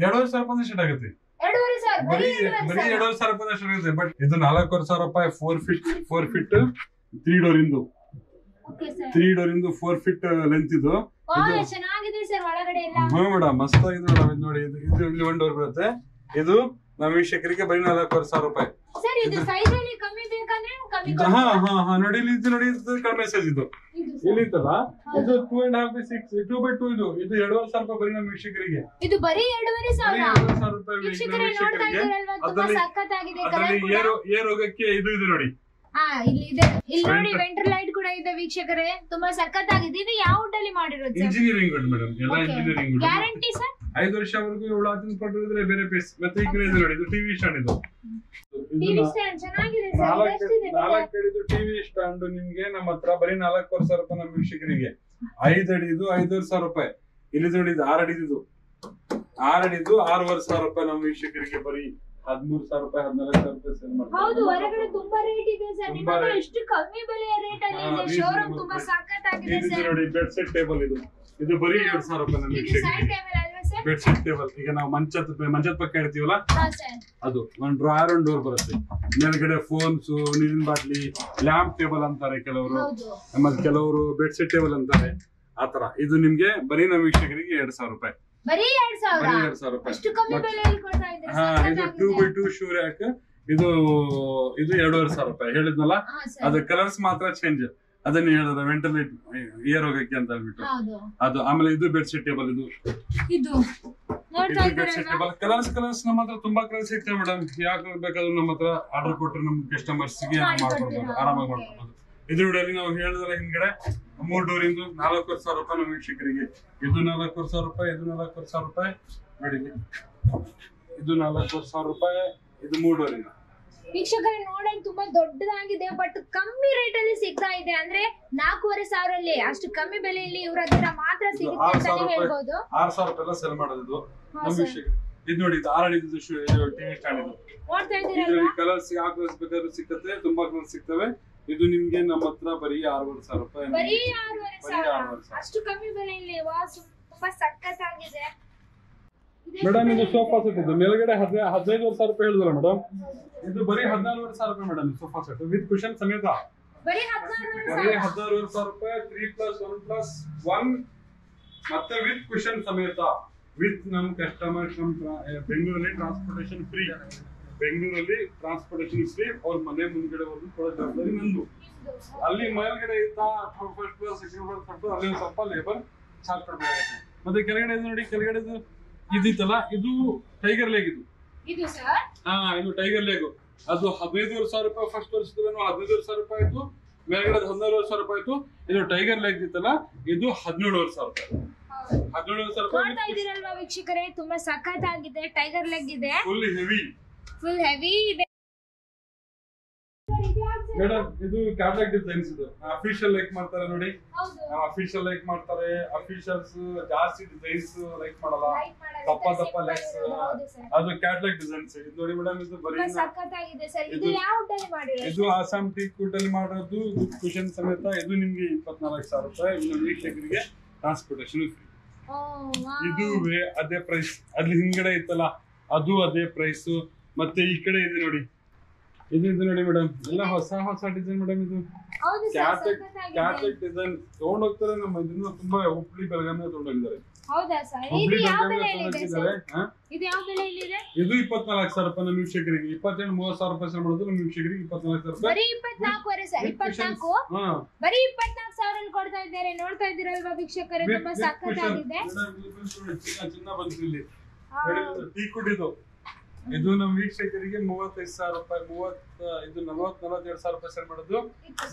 2,500 ರೂಪಾಯಿ ಸ್ಟಾರ್ಟ್ ಆಗುತ್ತೆ. 2,500 ಬರೀ 2,500 ರೂಪಾಯಿ ಸ್ಟಾರ್ಟ್ ಆಗುತ್ತೆ. ಬಟ್ ಇದು 4,500 ರೂಪಾಯಿ 4 ಫೀಟ್ 3 ಡೋರ್ ಇಂದು. Okay sir. 3 ಡೋರ್ ಇಂದು 4 ಫೀಟ್ ಲೆಂತ್ ಇದು. ಚೆನ್ನಾಗಿದೆ ಸರ್ ಒಳಗಡೆ ಎಲ್ಲ. ಹಾ ಮೇಡಮ್, ಮಸ್ತ್ ಆಗಿದೆ ಮೇಡಮ್. ಇದು ನೋಡಿ, ಇದು ಇಲ್ಲಿ 1 ಡೋರ್ ಬರುತ್ತೆ. ಇದು ನಮ್ಮ ವೀಕ್ಷಕರಿಗೆ ಬರೀ 4,500 ರೂಪಾಯಿ. ಸರ್ ಇದು ಸೈಜ್ ಅಲ್ಲಿ ಕಮ್ಮಿ ಬೇಕಂದ್ರೆ ಕಮ್ಮಿ ಹಾ ಹಾ ಹಾ ನೋಡಿ, ಇದು ನೋಡಿ, ಇದು ಕಡಿಮೆ ಸೈಜ್. ಇದು ಇಲ್ಲಿ ಇತ್ತಲ್ಲ, ಇದು 2.5 by 6, 2 by 2. ಇದು 2,500 ರೂಪಾಯಿ ಬರೀ ನಮ್ಮ ವೀಕ್ಷಕರಿಗೆ. ಇದು ಬರೀ 2,500. 2,500 ರೂಪಾಯಿ ವೀಕ್ಷಕರೇ ನೋಡ್ತಾ ಇದ್ದೀರಲ್ವಾ, ತುಂಬಾ ಸಖತ್ತಾಗಿದೆ ಕಲರ್ ಅದರಲ್ಲಿ ಕೂಡ. ಏರ್ ಹೋಗಕ್ಕೆ ಇದು ನೋಡಿ. ಹಾ ಇಲ್ಲಿ ಇದೆ, ಇಲ್ಲಿ ನೋಡಿ ವೆಂಟರ್ ಲೈಟ್ ಕೂಡ ಇದೆ ವೀಕ್ಷಕರೇ, ತುಂಬಾ ಸಖತ್ತಾಗಿದೆ. ಇದು ಯಾವ ವುಡ್ ಮಾಡಿರೋದು ಸರ್? ಇಂಜಿನಿಯರಿಂಗ್ ವುಡ್ ಮೇಡಮ್, ಎಲ್ಲ ಇಂಜಿನಿಯರಿಂಗ್ ವುಡ್. ಗ್ಯಾರಂಟಿ ಸರ್ 5 ವರ್ಷವರೆಗೂ ಇವಳು ಅದನ್ನ ಕೊಟ್ಟಿದ್ರೆ ಬೇರೆ ಪೀಸ್. ಮತ್ತೆ ಈ ಕಡೆ ಇದೆ ನೋಡಿ, ಇದು ಟಿವಿ ಸ್ಟ್ಯಾಂಡ್. ಇದು ಟಿವಿ ಸ್ಟ್ಯಾಂಡ್ ಚೆನ್ನಾಗಿದೆ ಸರ್. ಎಷ್ಟಿದೆ? 4 ಅಡಿದು ಟಿವಿ ಸ್ಟ್ಯಾಂಡ್ ನಿಮ್ಗೆ ನಮ್ಮ ಹತ್ರ ಬರೀ 4,500 ರೂಪಾಯಿ ನಮ್ಮ ವೀಕ್ಷಕರಿಗೆ. 5 ಅಡಿದು 5,500 ರೂಪಾಯಿ. ಇಲ್ಲಿ ನೋಡಿ, ಇದು 6 ಅಡಿದು 6,500 ರೂಪಾಯಿ ನಮ್ಮ ವೀಕ್ಷಕರಿಗೆ ಬರೀ 13,000 ರೂಪಾಯಿ 14,000 ರೂಪಾಯಿ ಸೇಲ್ ಮಾಡ್ತಾರೆ. ಹೌದು, ಹೊರಗಡೆ ತುಂಬಾ ರೇಟ್ ಇದೆ ಸರ್. ನಿಮ್ಮ ಹತ್ರ ಎಷ್ಟು ಕಮ್ಮಿ ಬೆಲೆಯ ರೇಟ್ ಅಲ್ಲಿ ಇದೆ. ಶೋರೂಮ್ ತುಂಬಾ ಸಖತ್ತಾಗಿದೆ ಇದು ಸರ್. ನೋಡಿ, ಬೆಡ್ ಸೆಟ್ ಟೇಬಲ್. ಇದು ಬರೀ 2,000 ರೂಪಾಯಿ ನಮ್ಮ ಇದು ಸೈಡ್ ವೀಕ್ಷಕರಿಗೆ. ಟೇಬಲ್ ಅಲ್ವಾ ಸರ್? Bed set table. ಈಗ ನಾವು ಮಂಚದ ಪಕ್ಕ ಇಡ್ತೀವಲ್ಲ, ಹಾ ಸರ್. ಅದು 1 ಡ್ರಾಯರ್ 1 ಡೋರ್ ಬರುತ್ತೆ. ಮೇಲ್ಗಡೆ ಫೋನ್ಸ್, ನೀರಿನ ಬಾಟ್ಲಿ, ಲ್ಯಾಂಪ್ ಟೇಬಲ್ ಅಂತಾರೆ ಕೆಲವರು, ಹೌದು. ಮತ್ತೆ ಕೆಲವರು ಬೆಡ್ ಸೆಟ್ ಟೇಬಲ್ ಅಂತಾರೆ. ಆತರ ಇದು ನಿಮ್ಗೆ ಬರೀ ನಮ್ಮ ವೀಕ್ಷಕರಿಗೆ 2,000 ರೂಪಾಯಿ. ಬರೀ 2,000. ಬರೀ 2,000 ರೂಪಾಯಿ. ಅಷ್ಟು ಕಮ್ಮಿ ಬೆಲೆಯಲ್ಲಿ ಕೊಡ್ತಾ ಇದ್ದೀರಾ? ಹಾ, ಇದು 2 by 2 ಶೂ ರ್ಯಾಕ್. ಇದು 2,500 ರೂಪಾಯಿ ಹೇಳಿದ್ನಲ್ಲ. ಹಾ ಸರ್. ಅದು ಕಲರ್ಸ್ ಮಾತ್ರ ಚೇಂಜ್. ಅದನ್ನ ಹೇಳಿದ ವೆಂಟಿಲೇಟ್ ಏರ್ ಹೋಗಕ್ಕೆ ಅಂತ ಹೇಳ್ಬಿಟ್ಟು ಹೌದು. ಅದು. ಆಮೇಲೆ ಇದು ಬೆಡ್ ಸೆಟ್ ಟೇಬಲ್. ಇದು ನೋಡ್ತಾ ಬೆಡ್ ಸೆಟ್ ಟೇಬಲ್ ಕಲರ್ಸ್ ನಮ್ಮ ಹತ್ರ ತುಂಬಾ ಕಲರ್ಸ್ ಸಿಗ್ತವೆ ಮೇಡಮ್. ಯಾಕೆ ಬೇಕಾದ್ರೂ ನಮ್ಮ ಹತ್ರ ಆರ್ಡರ್ ಕೊಟ್ಟರೆ ನಮ್ಮ ಕಸ್ಟಮರ್ಸ್ ಗೆ ಮಾಡ್ಕೊಡ್ಬೋದು, ಆರಾಮಾಗಿ ಮಾಡ್ಕೊಡ್ಬೋದು. ಇದು ನೋಡಿ, ನಾವು ಹೇಳಿದ್ರೆ ಹಿಂದ್ಗಡೆ 3 ಡೋರ್ ಇಂದು 4,500 ರೂಪಾಯಿ ನಮ್ಮ ವೀಕ್ಷಕರಿಗೆ. ಇದು 4,500 ರೂಪಾಯಿ, ಇದು 4,500 ರೂಪಾಯಿ ನೋಡಿ. ಇದು 4,500 ರೂಪಾಯಿ, ಇದು 3 ಡೋರ್ ಇಂದ. ವೀಕ್ಷಕರೇ ನೋಡಲು ತುಂಬಾ ದೊಡ್ಡದಾಗಿದೆ, ಬಟ್ ಕಮ್ಮಿ ರೇಟ್ ಅಲ್ಲಿ ಸಿಗ್ತಾ ಇದೆ. ಅಂದ್ರೆ 4,500 ಅಲ್ಲಿ ಅಷ್ಟು ಕಮ್ಮಿ ಬೆಲೆಯಲ್ಲಿ ಇವ್ರ ಹತ್ರ ಮಾತ್ರ ಸಿಗುತ್ತೆ ಅಂತಾನೆ ಹೇಳ್ಬೋದು. 6,000 ರೂಪಾಯಿ ಸೇಲ್ ಮಾಡೋದು ನಮ್ಮ ವಿಷಯ. ಇದು ನೋಡಿ, ಇದು 6 ಅಡಿದು ಟಿವಿ ಸ್ಟ್ಯಾಂಡ್. ಇದು ನೋಡ್ತಾ ಇದ್ದೀರಲ್ವಾ? ಕಲರ್ಸ್ ಯಾವ ಕಲರ್ಸ್ ಬೇಕಾದ್ರೂ ಸಿಕ್ಕತ್ತೆ, ತುಂಬಾ ಕಲರ್ ಸಿಗ್ತವೆ. ಇದು ನಿಮ್ಗೆ ನಮ್ಮ ಹತ್ರ ಬರೀ 6,500 ರೂಪಾಯಿ. ಬರೀ 6,500. ಅಷ್ಟು ಕಮ್ಮಿ ಬೆಲೆಯಲ್ಲಿ ವಾಸ್ ತುಂಬಾ ಸಖತ್ತಾಗಿದೆ ಮೇಡಮ್. ಇದು ಸೋಫಾ ಸೆಟ್. ಇದು ಮೇಲ್ಗಡೆ 15,500 ರೂಪಾಯಿ ಹೇಳಿದ್ರಲ್ಲ ಮೇಡಮ್, ಇದು ಬರೀ 14,500 ರೂಪಾಯಿ madam. Sofa set with cushion ಸಮೇತ ಬರೀ 16,500 ರೂಪಾಯಿ. 3+1+1 ಮತ್ತೆ ವಿತ್ ಕುಶನ್ ಸಮೇತ. ವಿತ್ ನಮ್ ಕಸ್ಟಮರ್ ಬೆಂಗಳೂರಲ್ಲಿ ಟ್ರಾನ್ಸ್ಪೋರ್ಟೇಷನ್ ಫ್ರೀ. ಬೆಂಗಳೂರಲ್ಲಿ ಟ್ರಾನ್ಸ್ಪೋರ್ಟೇಷನ್ ಫ್ರೀ. ಅವ್ರ ಮನೆ ಮುಂದ್ಗಡೆ ಹೋಗಿ ಕೊಡೋ ಜವಾಬ್ದಾರಿ ನಂದು. ಅಲ್ಲಿ ಮೇಲ್ಗಡೆ ಇತ್ತಾ ಫಸ್ಟ್ ಫ್ಲೋರ್ ಸೆಕೆಂಡ್ ಫ್ಲೋರ್ ಕೊಟ್ಟು ಅಲ್ಲಿ ಸ್ವಲ್ಪ ಲೇಬರ್ ಚಾರ್ಜ್ ಕೊಡ್ಬೇಕಾಗುತ್ತೆ. ಮತ್ತೆ ಕೆಳಗಡೆ ನೋಡಿ, ಕೆಳಗಡೆ ಇದಿತ್ತಲ್ಲ, ಇದು ಟೈಗರ್ ಲೇಗ್. ಇದು ಸರ್. ಹಾ, ಇದು ಟೈಗರ್ ಲೇಗು. ಅದು 15,500 ರೂಪಾಯಿ ಫಸ್ಟ್ ವರ್ಷದಲ್ಲೂ 15,500 ರೂಪಾಯಿ ಆಯ್ತು. ಮೇಲ್ಗಡೆ 14,500 ರೂಪಾಯಿ ಆಯ್ತು. ಇದು ಟೈಗರ್ ಲೇಗ್ ಇತ್ತಲ್ಲ, ಇದು 17,500 ರೂಪಾಯಿ. 17,500 ರೂಪಾಯಿ. ನೋಡ್ತಾ ಇದ್ದೀರಲ್ವಾ ವೀಕ್ಷಕರೇ, ತುಂಬಾ ಸಖತ್ತಾಗಿದೆ. ಟೈಗರ್ ಲೆಗ್ ಇದೆ, ಫುಲ್ ಹೆವಿ ಇದೆ ಮೇಡಮ್. ಇದು ಕ್ಯಾಟಲಾಗ್ ಡಿಸೈನ್ಸ್. ಇದು ಅಫಿಷಿಯಲ್ ಲೈಕ್ ಮಾಡ್ತಾರೆ ನೋಡಿ. ಹೌದು. ಅಫಿಷಿಯಲ್ ಲೈಕ್ ಮಾಡ್ತಾರೆ. ಅಫಿಷಿಯಲ್ಸ್ ಜಾಸ್ತಿ ಡಿಸೈನ್ಸ್ ಲೈಕ್ ಮಾಡಲ್ಲ. ದಪ್ಪ ಲೆಗ್ಸ್, ಅದು ಕ್ಯಾಟಲಾಗ್ ಡಿಸೈನ್ಸ್. ಇದು ನೋಡಿ ಮೇಡಮ್, ಇದು ಬರೀ ಸಖತ್ತಾಗಿದೆ ಸರ್. ಇದು ಯಾವ ವುಡ್ ಮಾಡಿರೋದು? ಇದು ಆಸಾಮ್ ಟೀಕ್ ವುಡ್ ಅಲ್ಲಿ ಮಾಡೋದು ವಿತ್ ಕುಶನ್ ಸಮೇತ. ಇದು ನಿಮ್ಗೆ 24,000 ರೂಪಾಯಿ. ಇನ್ನು ವೀಕ್ಷಕರಿಗೆ ಟ್ರಾನ್ಸ್ಪೋರ್ಟೇಷನ್ ಫ್ರೀ. ಇದು ಅದೇ ಪ್ರೈಸ್. ಅಲ್ಲಿ ಹಿಂದ್ಗಡೆ ಇತ್ತಲ್ಲ, ಅದು ಅದೇ ಪ್ರೈಸ್. ಮತ್ತೆ ಈ ಕಡೆ ಇದೆ ನೋಡಿ, ಇದು ನೋಡಿ ಮೇಡಮ್, ಎಲ್ಲ ಹೊಸ ಡಿಸೈನ್ ಮೇಡಮ್. ಇದು ಕ್ಯಾಟಲಾಗ್ ಡಿಸೈನ್ ತಗೊಂಡ್ ಹೋಗ್ತಾರೆ. ನಮ್ಮ ಇದನ್ನ ತುಂಬಾ ಹುಬ್ಳಿ ಬೆಳಗಾವಿ ತಗೊಂಡೋಗಿದ್ದಾರೆ. ಹೌದಾ ಸರ್? ಇದು ಯಾವ ಬೆಲೆಯಲ್ಲಿ ಇದೆ? ಇದು ಯಾವ ಬೆಲೆಯಲ್ಲಿ ಇದೆ? ಇದು 24,000 ರೂಪಾಯಿ ನಮ್ಮ ವೀಕ್ಷಕರಿಗೆ. 28,000-30,000 ರೂಪಾಯಿ ಸೇಲ್ ಮಾಡೋದು ನಮ್ಮ ವೀಕ್ಷಕರಿಗೆ 24,000 ರೂಪಾಯಿ. ಬರೀ 24,000 ಸರ್. 24 ಬರೀ 24,000 ಅಲ್ಲಿ ಕೊಡ್ತಾ ಇದ್ದಾರೆ. ನೋಡ್ತಾ ಇದ್ದೀರಲ್ವಾ ವೀಕ್ಷಕರೇ, ತುಂಬಾ ಸಖತ್ತಾಗಿದೆ. ಚಿನ್ನ ಬಂತು ಇಲ್ಲಿ. ಟೀಕ್ ವುಡ್ ಇದು. ಇದು ನಮ್ಮ ವೀಕ್ಷಕರಿಗೆ 35,000 ರೂಪಾಯಿ. ಇದು 40,000-42,000 ರೂಪಾಯಿ ಸೇಲ್ ಮಾಡೋದು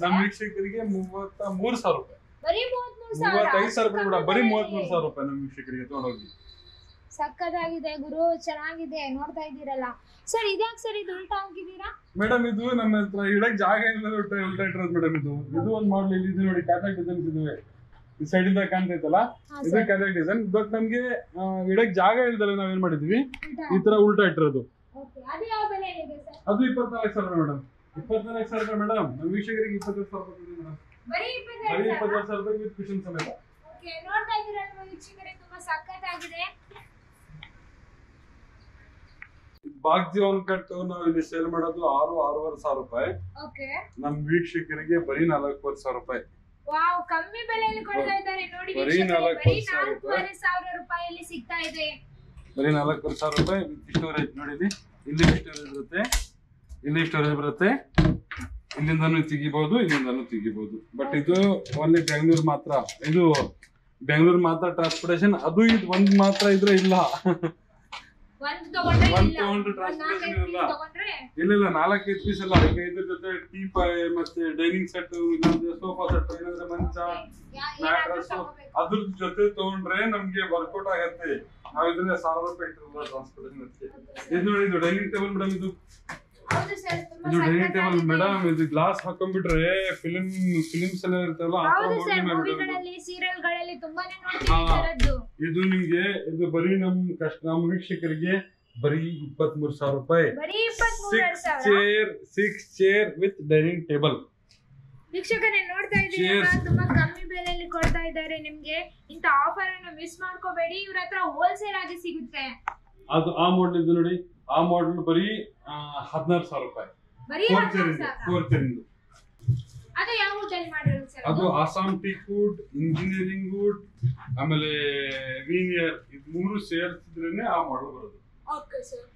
ನಮ್ಮ ವೀಕ್ಷಕರಿಗೆ 33,000 ರೂಪಾಯಿ. ಬರೀ 35,000 ರೂಪಾಯಿ. ಬರೀ 33,000 ರೂಪಾಯಿ ನಮ್ಮ ವೀಕ್ಷಕರಿಗೆ ತಗೊಂಡೋಗಿ. ಸಕ್ಕತ್ತಾಗಿದೆ ಗುರು, ಚೆನ್ನಾಗಿದೆ, ನೋಡ್ತಾ ಇದ್ದೀರಲ್ಲ ಸರ್. ಇದ್ಯಾಕೆ ಸರ್ ಇದು ಉಲ್ಟಾ ಹೋಗಿದ್ದೀರಾ? ಮೇಡಮ್ ಇದು ನಮ್ಮ ಹತ್ರ ಇಡಕ್ ಜಾಗ ಇಲ್ಲ ಉಲ್ಟಾ ಇಟ್ಟಿರೋದು ಮೇಡಮ್. ಇದು ಒಂದು ಮಾಡಲ್ ಇದು ನೋಡಿ, ಕ್ಯಾಟಲಾಗ್ ಡಿಸೈನ್ಸ್ ಇದಾವೆ. ಈ ಸೈಡ್ ಇಂದ ಕಾಣ್ತೈತಲ್ಲ, ಇದು ಕ್ಯಾಟಲಾಗ್ ಡಿಸೈನ್. ಬಟ್ ನಮ್ಗೆ ಇಡಕ್ ಜಾಗ ಇಲ್ದಲ್ಲ ನಾವೇನ್ ಮಾಡಿದ್ವಿ, ಈ ತರ ಉಲ್ಟಾ ಇಟ್ಟಿರೋದು. ಅದು 24,000 ಮೇಡಮ್. 24,000 ಮೇಡಮ್. ನಮ್ಮ ವೀಕ್ಷಕರಿಗೆ 25,000 ಮೇಡಮ್. ಬರೀ 25,000 ವಿತ್ ಕುಷನ್ ಸಮೇತ. ಓಕೆ, ನೋಡ್ತಾ ಇದ್ದೀರಾ ವೀಕ್ಷಕರೇ, ತುಂಬಾ ಸಕ್ಕತ್ತಾಗಿದೆ. ಬಾಗ್ಜಿ ಒನ್ ಕಟ್ ನಾವು ಇಲ್ಲಿ ಸೇಲ್ ಮಾಡೋದು 6,500 ರೂಪಾಯಿ. ಓಕೆ, ನಮ್ಮ ವೀಕ್ಷಕರಿಗೆ ಬರೀ 4,500 ರೂಪಾಯಿ. ವಾವ್, ಕಮ್ಮಿ ಬೆಲೆಯಲ್ಲಿ ಕೊಡ್ತಾ ಇದ್ದಾರೆ ನೋಡಿ. ಬರೀ 4,500 ರೂಪಾಯಿಯಲ್ಲಿ ಸಿಗ್ತಾ ಇದೆ. ಬರೀ 4,500 ರೂಪಾಯಿ ವಿತ್ ಸ್ಟೋರೇಜ್. ನೋಡಿ ಇಲ್ಲಿ ಸ್ಟೋರೇಜ್ ಬರುತ್ತೆ, ಇಲ್ಲಿ ಸ್ಟೋರೇಜ್ ಬರುತ್ತೆ. ಇಲ್ಲಿಂದನೂ ತೆಗಿಬಹುದು, ಇಲ್ಲಿಂದನೂ ತೆಗಿಬಹುದು. ಬಟ್ ಇದು ಓನ್ಲಿ ಬೆಂಗಳೂರು ಮಾತ್ರ. ಇದು ಬೆಂಗಳೂರು ಮಾತ್ರ ಟ್ರಾನ್ಸ್ಪೋರ್ಟೇಶನ್. ಅದು ಇದು ಒಂದ್ ಮಾತ್ರ ಇದ್ರೆ ಇಲ್ಲ. ಒಂದು ತಗೊಂಡ್ರೆ ಟ್ರಾನ್ಸ್ಪೋರ್ಟೇಷನ್ ಇಲ್ಲ. ಇಲ್ಲ 4-5 ಪೀಸ್ ಎಲ್ಲ. ಈಗ ಇದ್ರ ಜೊತೆ ಟೀಪಾಯ್ ಮತ್ತೆ ಡೈನಿಂಗ್ ಸೆಟ್, ಸೋಫಾ ಸೆಟ್, ಏನಂದ್ರೆ ಮಂಚ, ಮ್ಯಾಟ್ರಸ್, ಅದ್ರ ಜೊತೆ ತಗೊಂಡ್ರೆ ನಮ್ಗೆ ವರ್ಕೌಟ್ ಆಗತ್ತೆ. ನಾವ್ ಇದನ್ನ 1,000 ರೂಪಾಯಿ ಇಟ್ಟಿರಲ್ಲ ಟ್ರಾನ್ಸ್ಪೋರ್ಟೇಷನ್ ಅದಕ್ಕೆ. ಇದು ನೋಡಿ, ಇದು ಡೈನಿಂಗ್ ಟೇಬಲ್ ಮೇಡಮ್. ಇದು ಡೈನಿಂಗ್ ಟೇಬಲ್ ಮೇಡಮ್. ಇದು ಗ್ಲಾಸ್ ಹಾಕೊಂಡ್ಬಿಟ್ರೆ ಫಿಲಿಮ್ಸ್ ಎಲ್ಲ ಇರ್ತಾವಲ್ಲ, ಇದು ನಿಮ್ಗೆ ಇದು ಬರೀ ನಮ್ಮ ವೀಕ್ಷಕರಿಗೆ ಬರೀ 23,000 ರೂಪಾಯಿ. 6 ಚೇರ್ ವಿತ್ ಡೈನಿಂಗ್ ಟೇಬಲ್. ವೀಕ್ಷಕರೇ ನೋಡ್ತಾ ಇದ್ದೀರಾ, ತುಂಬಾ ಕಮ್ಮಿ ಬೆಲೆಯಲ್ಲಿ ಕೊಡ್ತಾ ಇದ್ದಾರೆ ನಿಮ್ಗೆ. ಇಂತ ಆಫರ್ ಅನ್ನು ಮಿಸ್ ಮಾಡ್ಕೋಬೇಡಿ. ಇವ್ರ ಹತ್ರ ಹೋಲ್ಸೇಲ್ ಆಗಿ ಸಿಗುತ್ತೆ. ಅದು ಆ ಮಾಡೆಲ್ ಇದು ನೋಡಿ. ಆ ಮಾಡೆಲ್ ಬರೀ 16,000 ರೂಪಾಯಿ. ಅದು ಯಾವ ವುಡ್ ಮಾಡಿರೋದು ಸರ್? ಅದು Assam teak wood, engineering wood, ಆಮೇಲೆ ವೀನಿಯರ್, ಇದು 3 ಸೇರಿಸಿದ್ರೇನೆ ಆ ಮಾಡೆಲ್ ಬರೋದು. Okay sir.